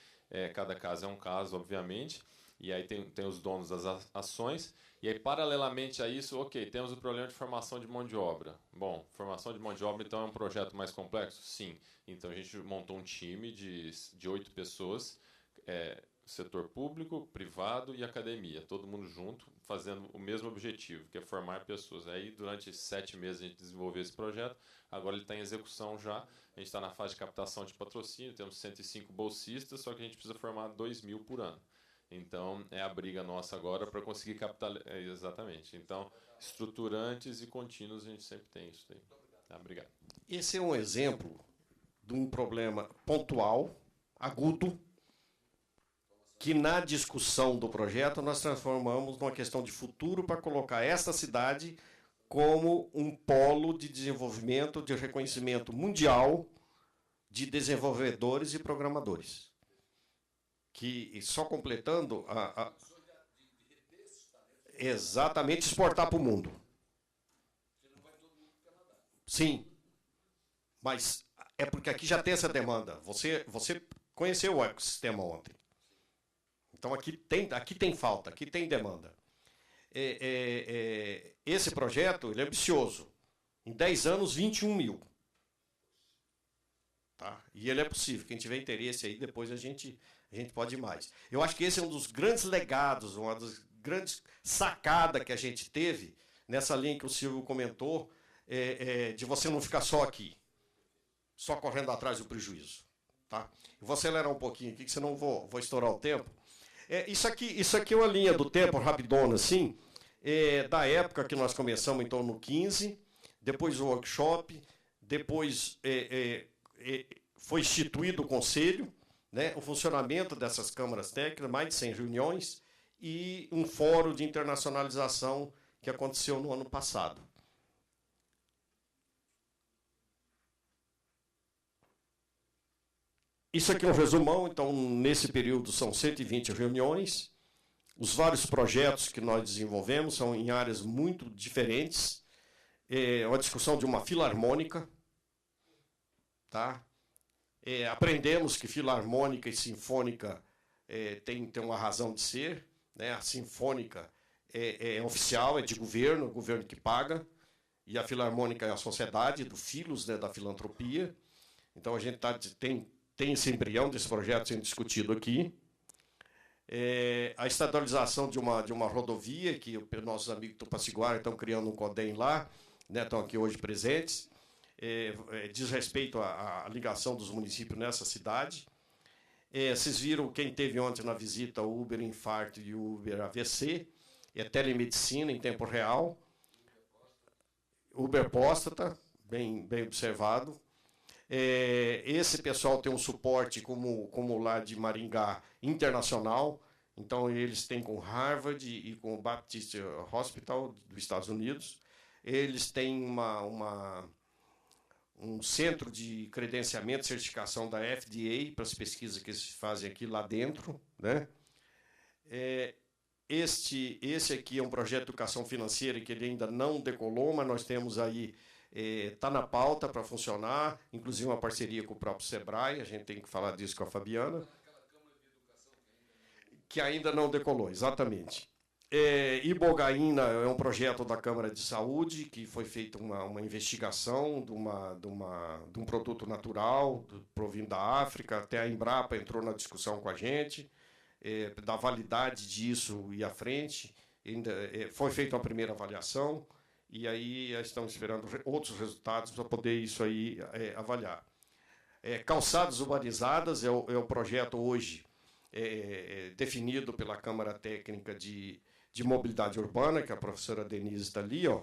Cada caso é um caso, obviamente. E aí tem os donos das ações. E aí, paralelamente a isso, ok, temos o problema de formação de mão de obra. Bom, formação de mão de obra, então, é um projeto mais complexo? Sim. Então, a gente montou um time de 8 pessoas, setor público, privado e academia, todo mundo junto, fazendo o mesmo objetivo, que é formar pessoas. Aí, durante 7 meses, a gente desenvolveu esse projeto, agora ele está em execução já, a gente está na fase de captação de patrocínio, temos 105 bolsistas, só que a gente precisa formar 2.000 por ano. Então, é a briga nossa agora para conseguir captar... exatamente. Então, estruturantes e contínuos, a gente sempre tem isso aí. Tá, obrigado. Esse é um exemplo de um problema pontual, agudo, que na discussão do projeto nós transformamos numa questão de futuro para colocar esta cidade como um polo de desenvolvimento, de reconhecimento mundial de desenvolvedores e programadores. Que, só completando, exatamente exportar para o mundo. Sim, mas é porque aqui já tem essa demanda. Você conheceu o ecossistema ontem. Então aqui tem falta, aqui tem demanda. Esse projeto ele é ambicioso. Em 10 anos, 21.000. Tá? E ele é possível. Quem tiver interesse aí, depois a gente pode ir mais. Eu acho que esse é um dos grandes legados, uma das grandes sacadas que a gente teve nessa linha que o Silvio comentou, de você não ficar só aqui, só correndo atrás do prejuízo. Tá? Eu vou acelerar um pouquinho aqui, que senão vou estourar o tempo. Isso aqui é uma linha do tempo rapidona, assim, da época que nós começamos, então, no 15, depois o workshop, depois foi instituído o conselho, né, o funcionamento dessas câmaras técnicas, mais de 100 reuniões, e um fórum de internacionalização que aconteceu no ano passado. Isso aqui é um resumão, então, nesse período são 120 reuniões. Os vários projetos que nós desenvolvemos são em áreas muito diferentes. Uma discussão de uma filarmônica. Tá? Aprendemos que filarmônica e sinfônica tem uma razão de ser. Né? A sinfônica é oficial, é de governo, o governo que paga. E a filarmônica é a sociedade do filos, né, da filantropia. Então, a gente tem esse embrião desse projeto sendo discutido aqui. A estatualização de uma rodovia, que os nossos amigos do Tupaciguara estão criando um CODEM lá, né, estão aqui hoje presentes. Diz respeito à ligação dos municípios nessa cidade. Vocês viram, quem teve ontem na visita, o Uber Infarto e o Uber AVC, telemedicina em tempo real. Uber Próstata, bem observado. Esse pessoal tem um suporte, como lá de Maringá, internacional. Então, eles têm com Harvard e com o Baptist Hospital dos Estados Unidos. Eles têm um centro de credenciamento e certificação da FDA para as pesquisas que eles fazem aqui lá dentro. Né? Esse aqui é um projeto de educação financeira que ele ainda não decolou, mas nós temos aí... Está na pauta para funcionar, inclusive uma parceria com o próprio Sebrae, a gente tem que falar disso com a Fabiana, que ainda não decolou, exatamente. Ibogaína é um projeto da Câmara de Saúde, que foi feita uma investigação de um produto natural provindo da África, até a Embrapa entrou na discussão com a gente, da validade disso ir à frente. Foi feita uma primeira avaliação, e aí estamos esperando outros resultados para poder isso aí avaliar. Calçadas urbanizadas é o projeto hoje definido pela Câmara Técnica de Mobilidade Urbana, que a professora Denise está ali. Ó.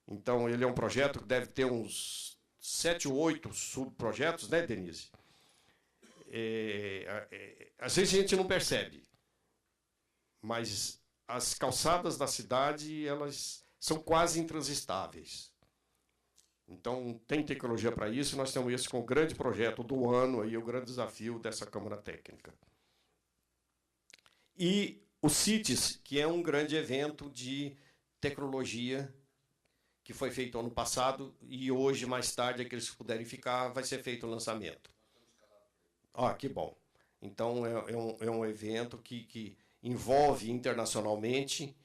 Então, ele é um projeto que deve ter uns 7 ou 8 subprojetos, né, Denise? Às vezes a gente não percebe, mas as calçadas da cidade, elas... são quase intransistáveis. Então, tem tecnologia para isso, e nós temos esse com o grande projeto do ano, aí, o grande desafio dessa Câmara Técnica. E o CITES, que é um grande evento de tecnologia, que foi feito ano passado, e hoje, mais tarde, aqueles que puderem ficar, vai ser feito o lançamento. Que bom. Então, é um evento que envolve internacionalmente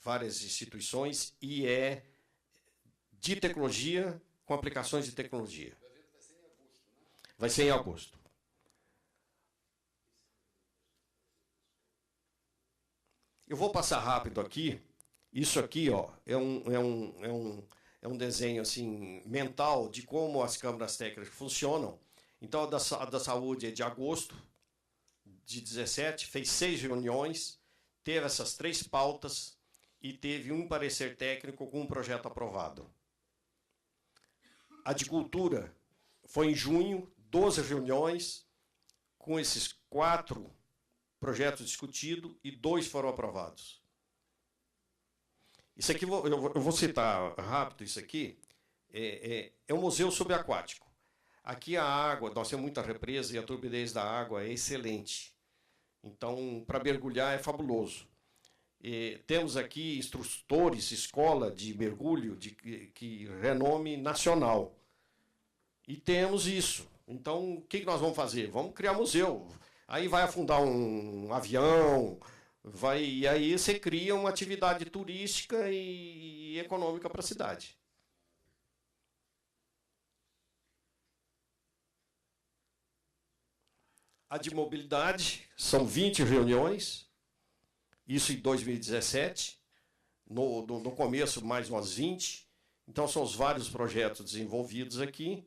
várias instituições e é de tecnologia com aplicações de tecnologia. Vai ser em agosto. Eu vou passar rápido aqui. Isso aqui, ó, é um desenho assim, mental de como as câmaras técnicas funcionam. Então, a da saúde é de agosto de 17, fez 6 reuniões, teve essas 3 pautas e teve um parecer técnico com um projeto aprovado. A de cultura foi em junho, 12 reuniões, com esses 4 projetos discutidos e 2 foram aprovados. Isso aqui, eu vou citar rápido isso aqui, é um museu subaquático. Aqui a água, nós temos muita represa e a turbidez da água é excelente. Então, para mergulhar é fabuloso. Temos aqui instrutores, escola de mergulho que renome nacional. E temos isso. Então, o que nós vamos fazer? Vamos criar museu. Aí vai afundar um avião, e aí você cria uma atividade turística e econômica para a cidade. A de mobilidade, são 20 reuniões, isso em 2017, no começo mais umas 20, então são os vários projetos desenvolvidos aqui,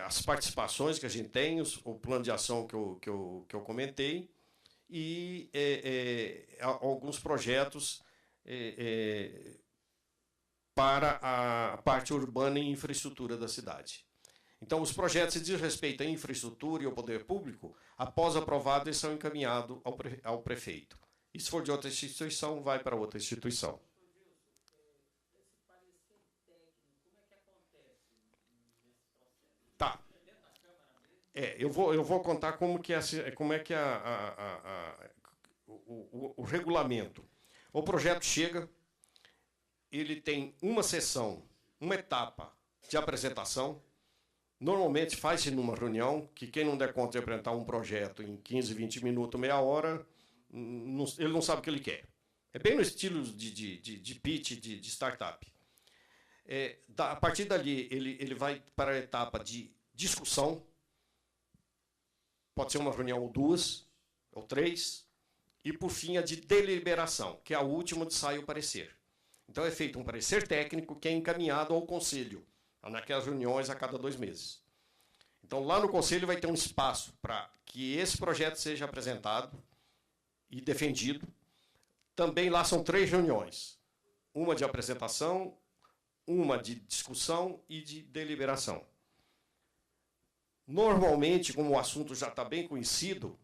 as participações que a gente tem, o plano de ação que eu comentei, e alguns projetos para a parte urbana e infraestrutura da cidade. Então, os projetos que dizem respeito à infraestrutura e ao poder público, após aprovado, eles são encaminhados ao prefeito. E se for de outra instituição, vai para outra instituição. Esse parecer técnico, como é que acontece nesse processo? Tá. É dentro da Câmara mesmo? Eu vou contar como é que o regulamento. O projeto chega, ele tem uma sessão, uma etapa de apresentação. Normalmente faz-se numa reunião, que quem não der conta de apresentar um projeto em 15, 20 minutos, meia hora, ele não sabe o que ele quer. É bem no estilo de pitch, de startup. A partir dali, ele vai para a etapa de discussão. Pode ser uma reunião ou 2, ou 3. E, por fim, a de deliberação, que é a última onde sai o parecer. Então, é feito um parecer técnico que é encaminhado ao conselho, naquelas reuniões a cada 2 meses. Então, lá no conselho vai ter um espaço para que esse projeto seja apresentado e defendido. Também lá são 3 reuniões. Uma de apresentação, uma de discussão e de deliberação. Normalmente, como o assunto já está bem conhecido,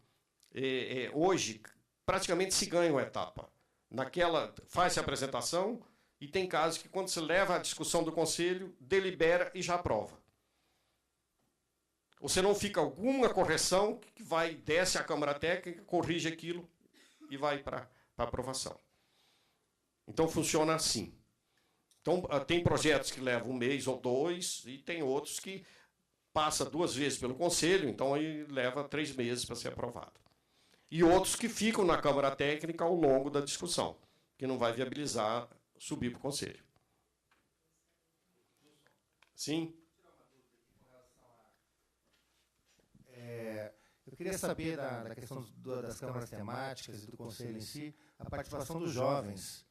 hoje praticamente se ganha uma etapa. Naquela, faz-se a apresentação, e tem casos que, quando se leva à discussão do conselho, delibera e já aprova. Ou se não fica alguma correção, que desce à Câmara Técnica, corrige aquilo e vai para aprovação. Então, funciona assim. Então, tem projetos que levam 1 mês ou 2, e tem outros que passa 2 vezes pelo conselho, então aí leva 3 meses para ser aprovado. E outros que ficam na Câmara Técnica ao longo da discussão, que não vai viabilizar subir para o conselho. Sim? Eu queria saber da questão das câmaras temáticas e do conselho em si, a participação dos jovens.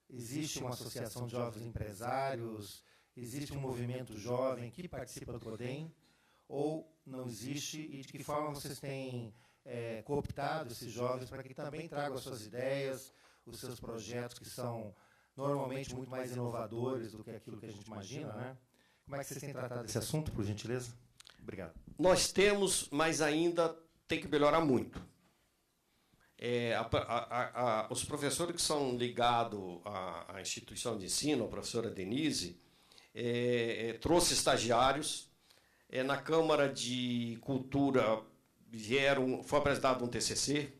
Existe uma associação de jovens empresários? Existe um movimento jovem que participa do CODEM? Ou não existe? E de que forma vocês têm cooptado esses jovens para que também tragam as suas ideias, os seus projetos, que são normalmente muito mais inovadores do que aquilo que a gente imagina, né? Como é que vocês têm tratado desse assunto, por gentileza? Obrigado. Nós temos, mas ainda tem que melhorar muito. Os professores que são ligados à instituição de ensino, a professora Denise, trouxe estagiários. Na Câmara de Cultura foi apresentado um TCC,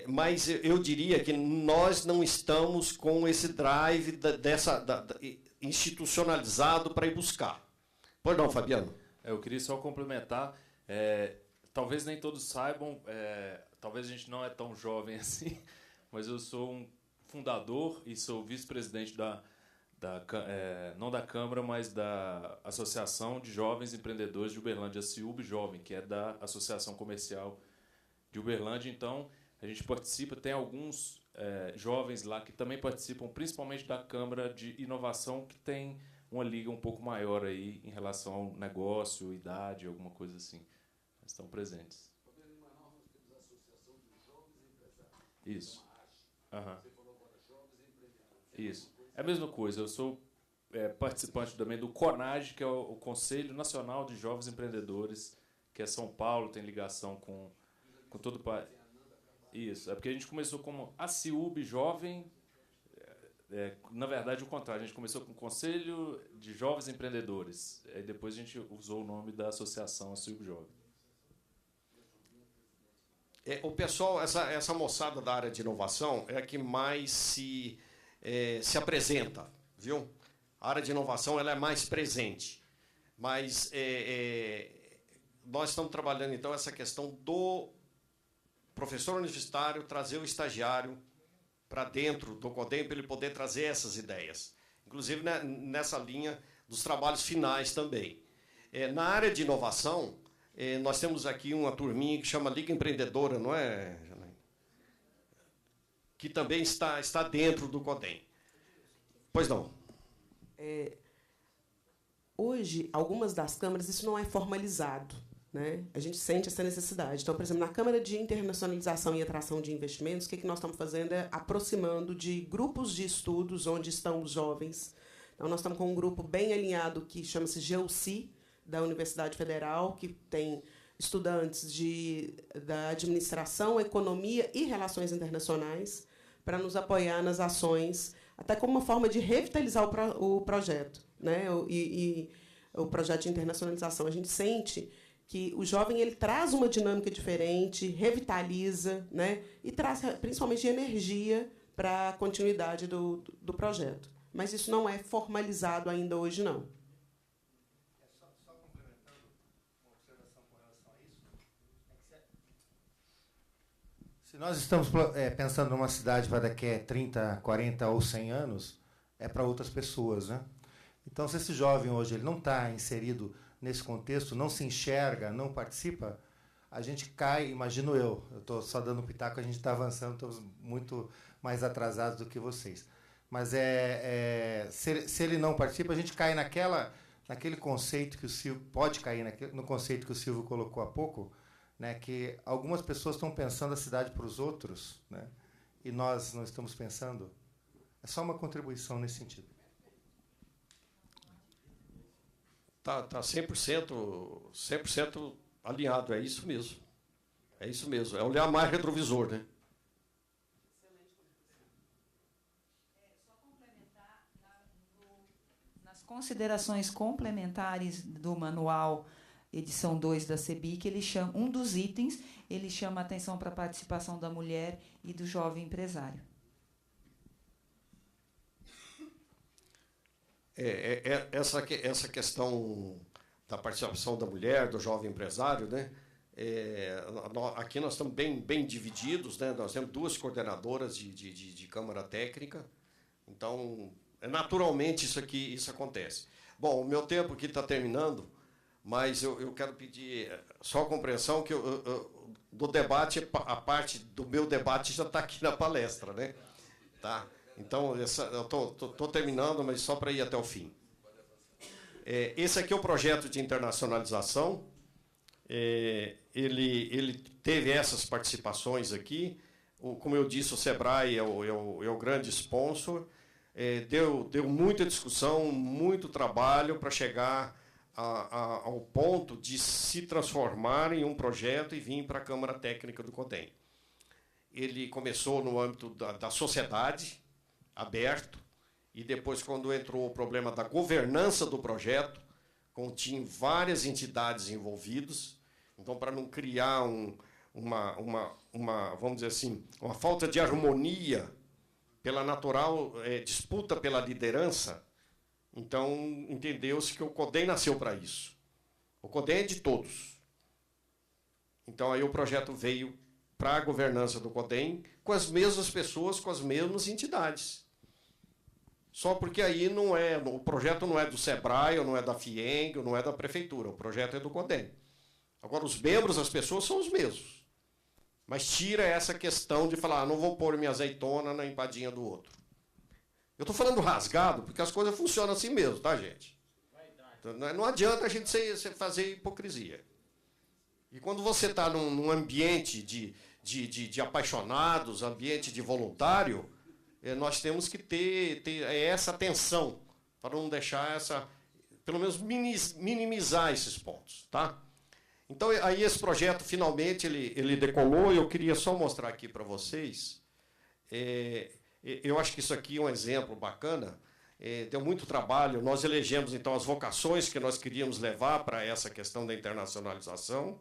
mas eu diria que nós não estamos com esse drive institucionalizado para ir buscar. Pois não, Fabiano? Eu queria só complementar. Talvez nem todos saibam, talvez a gente não é tão jovem assim, mas eu sou um fundador e sou vice-presidente não da Câmara, mas da Associação de Jovens Empreendedores de Uberlândia, CIUB Jovem, que é da Associação Comercial de Uberlândia. Então, a gente participa, tem alguns jovens lá que também participam, principalmente da Câmara de Inovação, que tem uma liga um pouco maior aí em relação ao negócio, idade, alguma coisa assim. Estão presentes. Isso. Uhum. Isso. É a mesma coisa. Eu sou participante também do CONAGE, que é o Conselho Nacional de Jovens Empreendedores, que é São Paulo, tem ligação com todo o país. Isso. É porque a gente começou como a CIUB Jovem. Na verdade, o contrário. A gente começou com o Conselho de Jovens Empreendedores. Aí depois a gente usou o nome da associação, a CIUB Jovem. O pessoal, essa moçada da área de inovação é a que mais se apresenta, viu? A área de inovação ela é mais presente. Mas nós estamos trabalhando, então, essa questão do professor universitário trazer o estagiário para dentro do CODEM para ele poder trazer essas ideias. Inclusive, né, nessa linha dos trabalhos finais também. Na área de inovação, nós temos aqui uma turminha que chama Liga Empreendedora, não é, Janaína? Que também está dentro do CODEM. Pois não. Hoje, algumas das câmaras, isso não é formalizado, né? A gente sente essa necessidade. Então, por exemplo, na Câmara de Internacionalização e Atração de Investimentos, o que nós estamos fazendo é aproximando de grupos de estudos onde estão os jovens. Então, nós estamos com um grupo bem alinhado que chama-se GEUCI, da Universidade Federal, que tem estudantes da administração, economia e relações internacionais, para nos apoiar nas ações, até como uma forma de revitalizar o projeto, né? E o projeto de internacionalização. A gente sente que o jovem ele traz uma dinâmica diferente, revitaliza, né? E traz principalmente energia para a continuidade do projeto. Mas isso não é formalizado ainda hoje, não. Se nós estamos pensando numa cidade para daqui a 30, 40 ou 100 anos, é para outras pessoas, né? Então, se esse jovem hoje ele não está inserido nesse contexto, não se enxerga, não participa, a gente cai, imagino eu estou só dando um pitaco, a gente está avançando, estamos muito mais atrasados do que vocês. Mas se ele não participa, a gente cai naquele conceito que o Silvio, pode cair no conceito que o Silvio colocou há pouco, né, que algumas pessoas estão pensando a cidade para os outros, né, e nós não estamos pensando. É só uma contribuição nesse sentido. Tá 100% alinhado, é isso mesmo. É isso mesmo, é olhar mais retrovisor, né? Só complementar, nas considerações complementares do manual edição 2 da CEBIC, ele chama, um dos itens, ele chama a atenção para a participação da mulher e do jovem empresário. Essa questão da participação da mulher, do jovem empresário, né? Aqui nós estamos bem divididos, né? Nós temos 2 coordenadoras de Câmara Técnica, então, naturalmente, isso acontece. Bom, o meu tempo aqui está terminando, mas eu quero pedir só a compreensão que do debate, a parte do meu debate já está aqui na palestra, né? Tá? Então, eu estou terminando, mas só para ir até o fim. Esse aqui é o projeto de internacionalização. Ele teve essas participações aqui. Como eu disse, o SEBRAE é o grande sponsor. Deu muita discussão, muito trabalho para chegar ao ponto de se transformar em um projeto e vir para a Câmara Técnica do CODEM. Ele começou no âmbito da sociedade, aberto, e depois, quando entrou o problema da governança do projeto, continha várias entidades envolvidas. Então, para não criar vamos dizer assim, uma falta de harmonia pela natural disputa pela liderança, então entendeu-se que o CODEM nasceu para isso. O CODEM é de todos. Então, aí o projeto veio para a governança do CODEM com as mesmas pessoas, com as mesmas entidades. Só porque aí o projeto não é do SEBRAE, ou não é da FIENG, ou não é da Prefeitura, o projeto é do CODEM. Agora, os membros, as pessoas, são os mesmos. Mas tira essa questão de falar, não vou pôr minha azeitona na empadinha do outro. Eu estou falando rasgado, porque as coisas funcionam assim mesmo, tá, gente? Então, não adianta a gente fazer hipocrisia. E quando você está num ambiente de apaixonados, ambiente de voluntário, nós temos que ter essa atenção para não deixar pelo menos minimizar esses pontos, tá? Então, aí esse projeto, finalmente, ele decolou, e eu queria só mostrar aqui para vocês. Eu acho que isso aqui é um exemplo bacana. Deu muito trabalho. Nós elegemos, então, as vocações que nós queríamos levar para essa questão da internacionalização.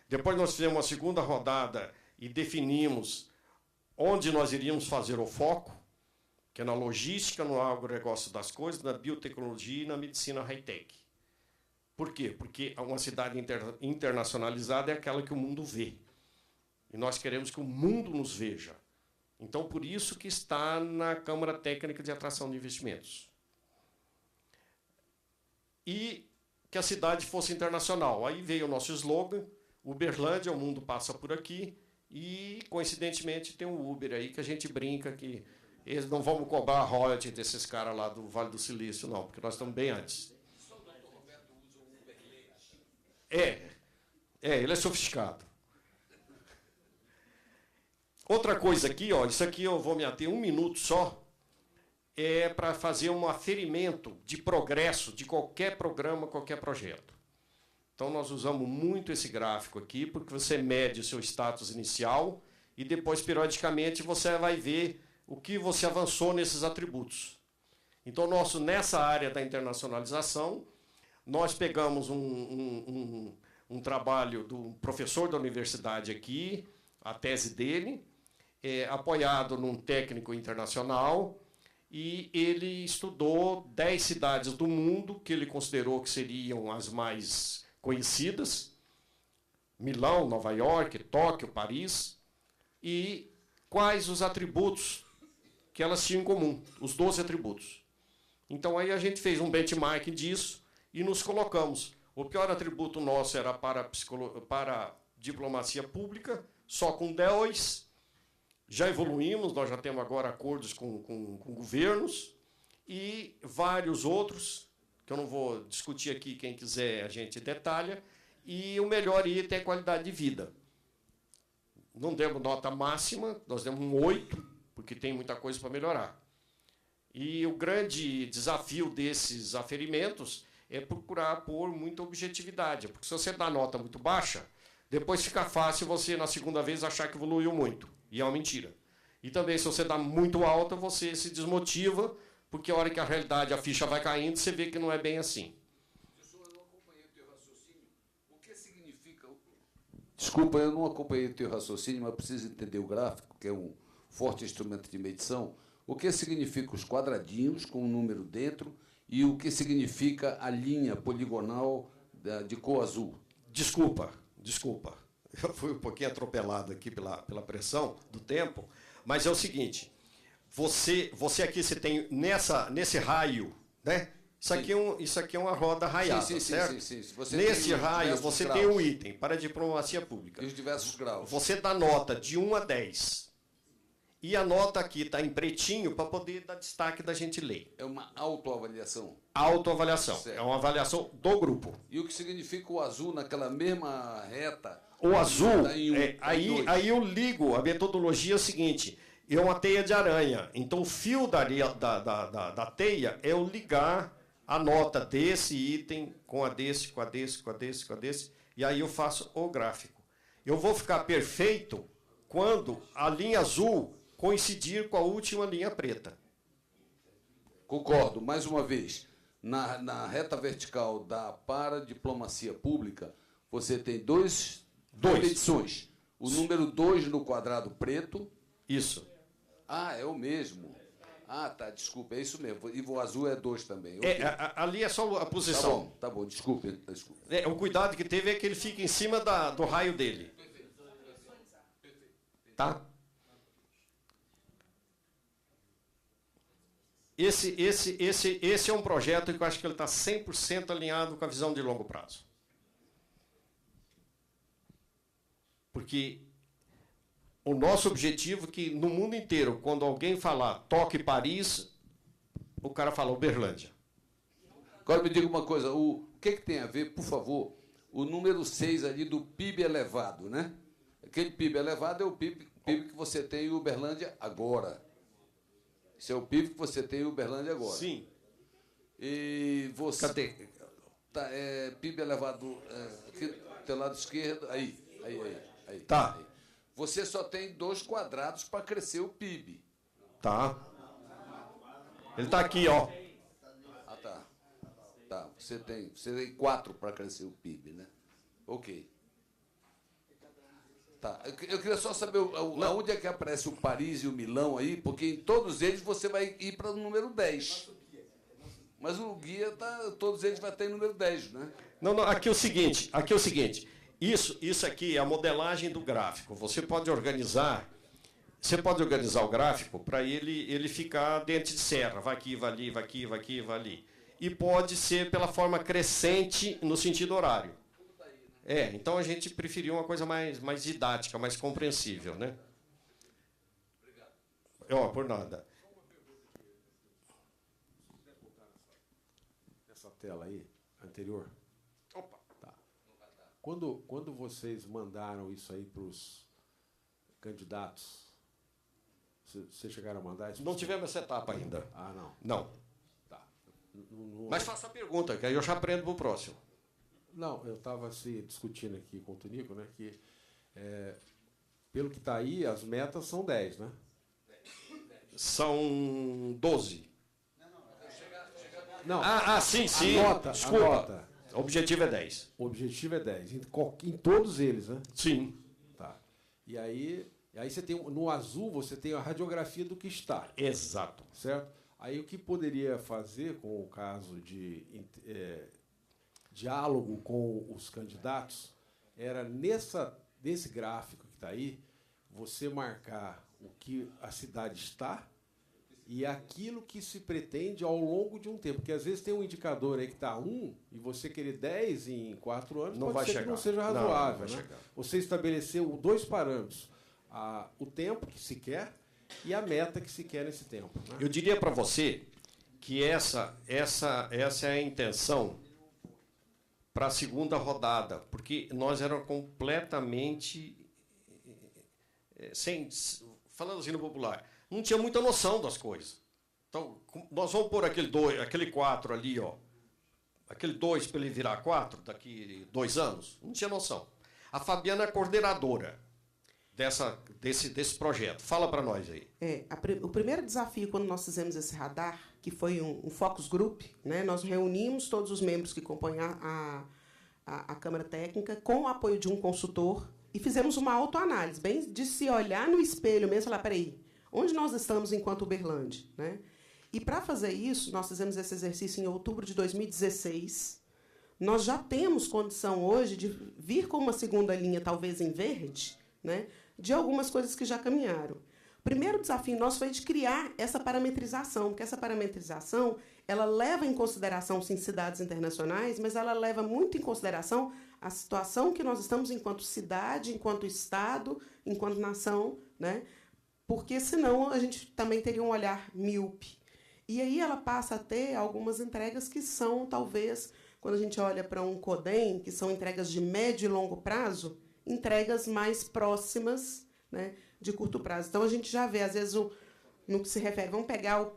Depois nós fizemos uma segunda rodada e definimos onde nós iríamos fazer o foco, que é na logística, no agronegócio das coisas, na biotecnologia e na medicina high-tech. Por quê? Porque uma cidade internacionalizada é aquela que o mundo vê. E nós queremos que o mundo nos veja. Então, por isso que está na Câmara Técnica de Atração de Investimentos. E que a cidade fosse internacional. Aí veio o nosso slogan, Uberlândia, o mundo passa por aqui, e, coincidentemente, tem um Uber aí que a gente brinca que eles não vão cobrar a royalty desses caras lá do Vale do Silício, não, porque nós estamos bem antes. Ele é sofisticado. Outra coisa aqui, isso aqui eu vou me ater 1 minuto só, é para fazer um aferimento de progresso de qualquer programa, qualquer projeto. Então, nós usamos muito esse gráfico aqui, porque você mede o seu status inicial e depois, periodicamente, você vai ver o que você avançou nesses atributos. Então, nessa área da internacionalização, nós pegamos um trabalho do professor da universidade aqui, a tese dele, apoiado num técnico internacional, e ele estudou 10 cidades do mundo que ele considerou que seriam as mais conhecidas, Milão, Nova York, Tóquio, Paris, e quais os atributos que elas tinham em comum, os 12 atributos. Então, aí a gente fez um benchmark disso e nos colocamos. O pior atributo nosso era para diplomacia pública, só com 10. Já evoluímos, nós já temos agora acordos com governos e vários outros, que eu não vou discutir aqui, quem quiser a gente detalha, e o melhor item é qualidade de vida. Não demos nota máxima, nós demos um 8, porque tem muita coisa para melhorar. E o grande desafio desses aferimentos é procurar pôr muita objetividade, porque se você dá nota muito baixa, depois fica fácil você, na segunda vez, achar que evoluiu muito, e é uma mentira. E também, se você dá muito alta, você se desmotiva, porque a hora que a realidade, a ficha vai caindo, você vê que não é bem assim. Professor, eu não acompanhei o teu raciocínio. O que significa... Desculpa, eu não acompanhei o teu raciocínio, mas preciso entender o gráfico, que é um forte instrumento de medição. O que significa os quadradinhos com um número dentro e o que significa a linha poligonal de cor azul? Desculpa. Eu fui um pouquinho atropelado aqui pela pressão do tempo, mas é o seguinte, você aqui você tem nesse raio, né? Isso aqui é uma roda raiada, certo? Sim. Nesse raio você tem um item para a diplomacia pública. E os diversos graus. Você dá nota de 1 a 10. E a nota aqui está em pretinho para poder dar destaque da gente ler. É uma autoavaliação. Autoavaliação. Certo. É uma avaliação do grupo. E o que significa o azul naquela mesma reta? O azul, aí eu ligo, a metodologia é o seguinte, é uma teia de aranha. Então, o fio da teia é o ligar a nota desse item com a desse, com a desse, com a desse, com a desse, e aí eu faço o gráfico. Eu vou ficar perfeito quando a linha azul coincidir com a última linha preta. Concordo. Mais uma vez, na reta vertical da Paradiplomacia Pública, você tem duas medições. O número 2 no quadrado preto. Isso. Ah, é o mesmo. Ah, tá, desculpa, é isso mesmo. E o azul é 2 também. Okay. Ali é só a posição. Tá bom, desculpe. O cuidado que teve é que ele fica em cima do raio dele. Tá? Esse é um projeto que eu acho que ele está 100% alinhado com a visão de longo prazo. Porque o nosso objetivo é que, no mundo inteiro, quando alguém falar toque Paris, o cara fala Uberlândia. Agora me diga uma coisa, o que tem a ver, por favor, o número 6 ali do PIB elevado, né? Aquele PIB elevado é o PIB que você tem em Uberlândia agora. Esse é o PIB que você tem em Uberlândia agora. Sim. E você... Cadê? Tá, PIB elevado aqui do teu lado esquerdo, aí. Tá. Aí. Você só tem 2 quadrados para crescer o PIB. Tá. Ele está aqui, ó. Ah, tá. Tá. Você tem 4 para crescer o PIB, né? Ok. Tá. Eu queria só saber aonde é que aparece o Paris e o Milão aí, porque em todos eles você vai ir para o número 10. Mas o guia todos eles vai ter número 10, né? Não, aqui é o seguinte. Isso aqui é a modelagem do gráfico. Você pode organizar o gráfico para ele ficar dentro de serra. Vai aqui, vai ali, vai aqui, vai aqui, vai ali. E pode ser pela forma crescente no sentido horário. Então a gente preferiu uma coisa mais didática, mais compreensível, né? Obrigado. Por nada. Essa tela aí, anterior. Opa. Tá. Quando vocês mandaram isso aí para os candidatos, vocês chegaram a mandar isso? Não tivemos essa etapa ainda. Ah, não? Não. Tá. Mas faça a pergunta, que aí eu já aprendo para o próximo. Não, eu estava discutindo aqui com o Tonico, né, que, pelo que está aí, as metas são 10, né? São 12. Não. Sim. Desculpa. O objetivo é 10. O objetivo é 10. Em todos eles, né? Sim. Tá. E aí você tem, no azul, você tem a radiografia do que está. Exato. Certo? Aí o que poderia fazer com o caso de diálogo com os candidatos era nesse gráfico que está aí, você marcar o que a cidade está e aquilo que se pretende ao longo de um tempo. Porque às vezes tem um indicador aí que está 1 e você querer 10 em 4 anos, não pode ser chegar. que não seja razoável. Não vai né? chegar. Você estabeleceu 2 parâmetros, o tempo que se quer e a meta que se quer nesse tempo. Né? Eu diria para você que essa é a intenção para a segunda rodada, porque nós éramos completamente falando assim no popular, não tinha muita noção das coisas. Então, nós vamos pôr aquele 4 ali, ó, aquele 2 para ele virar 4 daqui 2 anos. Não tinha noção. A Fabiana é coordenadora desse projeto. Fala para nós aí. O primeiro desafio, quando nós fizemos esse radar, que foi um focus group, né, nós reunimos todos os membros que compõem a Câmara Técnica com o apoio de um consultor e fizemos uma autoanálise, bem de se olhar no espelho mesmo e falar, peraí, onde nós estamos enquanto Uberlândia? Né? E, para fazer isso, nós fizemos esse exercício em outubro de 2016. Nós já temos condição hoje de vir com uma segunda linha, talvez em verde, né, de algumas coisas que já caminharam. O primeiro desafio nosso foi de criar essa parametrização, porque essa parametrização ela leva em consideração, sim, cidades internacionais, mas ela leva muito em consideração a situação que nós estamos enquanto cidade, enquanto Estado, enquanto nação, né? Porque, senão, a gente também teria um olhar míope. E aí ela passa a ter algumas entregas que são, talvez, quando a gente olha para um CODEM, que são entregas de médio e longo prazo, entregas mais próximas, né, de curto prazo. Então, a gente já vê, às vezes, no que se refere... Vamos pegar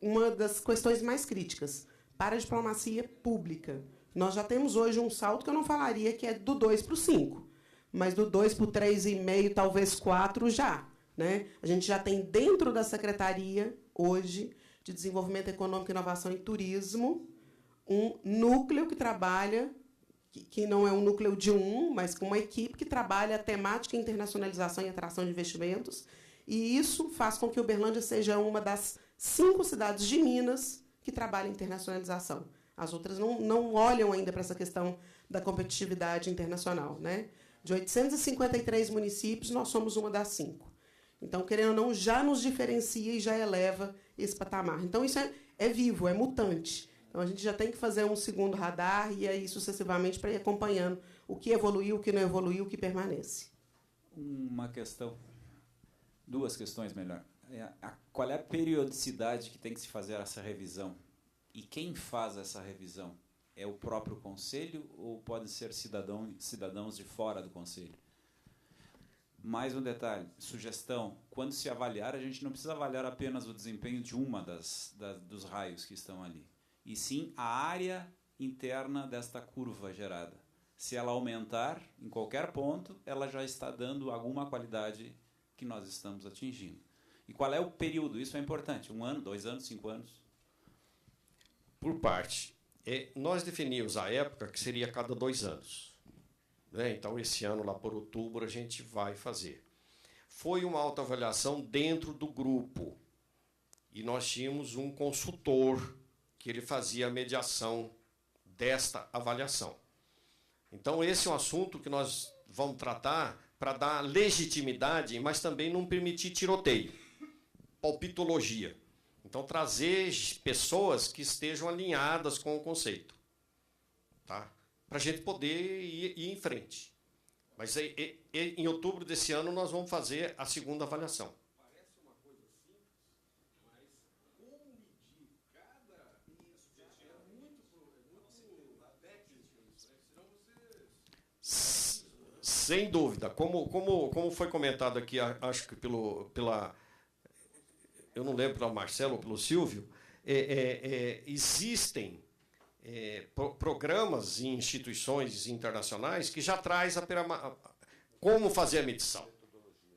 uma das questões mais críticas. para a diplomacia pública. Nós já temos hoje um salto que eu não falaria que é do 2 para o 5, mas do 2 para o 3,5, talvez 4 já. Né? A gente já tem dentro da Secretaria, hoje, de Desenvolvimento Econômico, Inovação e Turismo, um núcleo que trabalha, que não é um núcleo de mas com uma equipe que trabalha a temática internacionalização e atração de investimentos, e isso faz com que Uberlândia seja uma das 5 cidades de Minas que trabalha internacionalização. As outras não olham ainda para essa questão da competitividade internacional. Né? De 853 municípios, nós somos uma das 5. Então, querendo ou não, já nos diferencia e já eleva esse patamar. Então, isso é vivo, é mutante. Então, a gente já tem que fazer um segundo radar e aí, sucessivamente, para ir acompanhando o que evoluiu, o que não evoluiu, o que permanece. Uma questão, 2 questões melhor. Qual é a periodicidade que tem que se fazer essa revisão? E quem faz essa revisão? É o próprio Conselho ou podem ser cidadãos de fora do Conselho? Mais um detalhe, sugestão, quando se avaliar, a gente não precisa avaliar apenas o desempenho de uma dos raios que estão ali, e sim a área interna desta curva gerada. Se ela aumentar em qualquer ponto, ela já está dando alguma qualidade que nós estamos atingindo. E qual é o período? Isso é importante, 1 ano, 2 anos, 5 anos? Por parte. Nós definimos a época que seria a cada 2 anos. Né? Então, esse ano, lá por outubro, a gente vai fazer. Foi uma autoavaliação dentro do grupo. E nós tínhamos um consultor que ele fazia a mediação desta avaliação. Então, esse é um assunto que nós vamos tratar para dar legitimidade, mas também não permitir tiroteio, palpitologia. Então, trazer pessoas que estejam alinhadas com o conceito, tá? Para a gente poder ir em frente. Mas em outubro desse ano nós vamos fazer a segunda avaliação. Parece uma coisa simples, mas como medir cada... É muito técnico isso, senão você... Sem dúvida. Como foi comentado aqui, acho que eu não lembro pelo Marcelo ou pelo Silvio, existem programas e instituições internacionais que já traz como fazer a medição,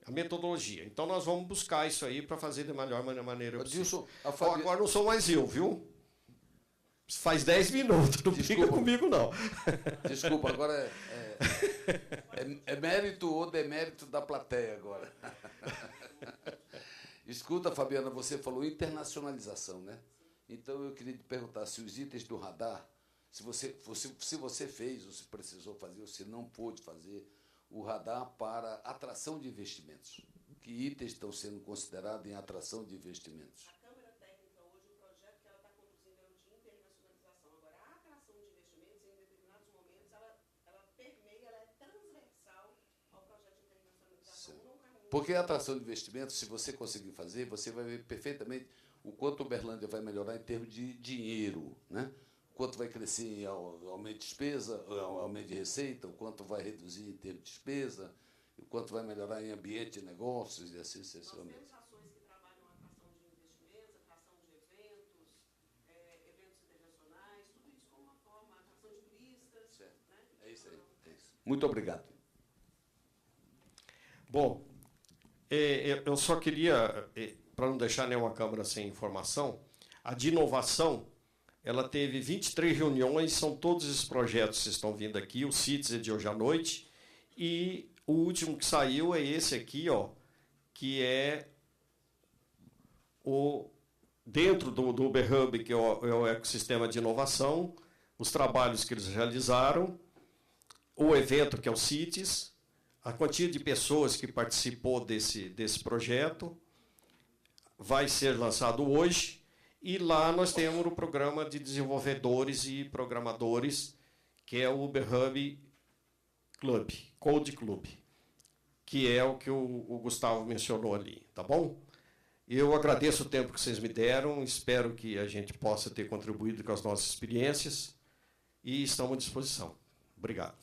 a metodologia. Então, nós vamos buscar isso aí para fazer da melhor maneira possível. Agora não sou mais eu, viu? Faz 10 minutos, não fica comigo, não. Desculpa, agora é mérito ou demérito da plateia agora. Escuta, Fabiana, você falou internacionalização, né? Então, eu queria te perguntar se os itens do radar, se você fez, ou se precisou fazer, ou se não pôde fazer, o radar para atração de investimentos. Que itens estão sendo considerados em atração de investimentos? A Câmara Técnica, hoje, o projeto que ela está conduzindo é o de internacionalização. Agora, a atração de investimentos, em determinados momentos, ela permeia, ela é transversal ao projeto de internacionalização. Porque a atração de investimentos, se você conseguir fazer, você vai ver perfeitamente o quanto a Uberlândia vai melhorar em termos de dinheiro, né? O quanto vai crescer em aumento de despesa, aumento de receita, o quanto vai reduzir em termos de despesa, o quanto vai melhorar em ambiente de negócios e assim sucessivamente. Nós temos ações que trabalham a atração de investimentos, atração de eventos, eventos internacionais, tudo isso como uma forma, atração de turistas. Certo. Né? É isso aí. Muito obrigado. Bom, eu só queria, para não deixar nenhuma Câmara sem informação, a de inovação, ela teve 23 reuniões, são todos esses projetos que estão vindo aqui, o CITES é de hoje à noite, e o último que saiu é esse aqui, ó, que é dentro do UberHub, que é o ecossistema de inovação, os trabalhos que eles realizaram, o evento, que é o CITES, a quantia de pessoas que participou desse projeto, vai ser lançado hoje, e lá nós temos o programa de desenvolvedores e programadores, que é o UberHub Club, Code Club, que é o que o Gustavo mencionou ali, tá bom? Eu agradeço o tempo que vocês me deram, espero que a gente possa ter contribuído com as nossas experiências e estamos à disposição. Obrigado.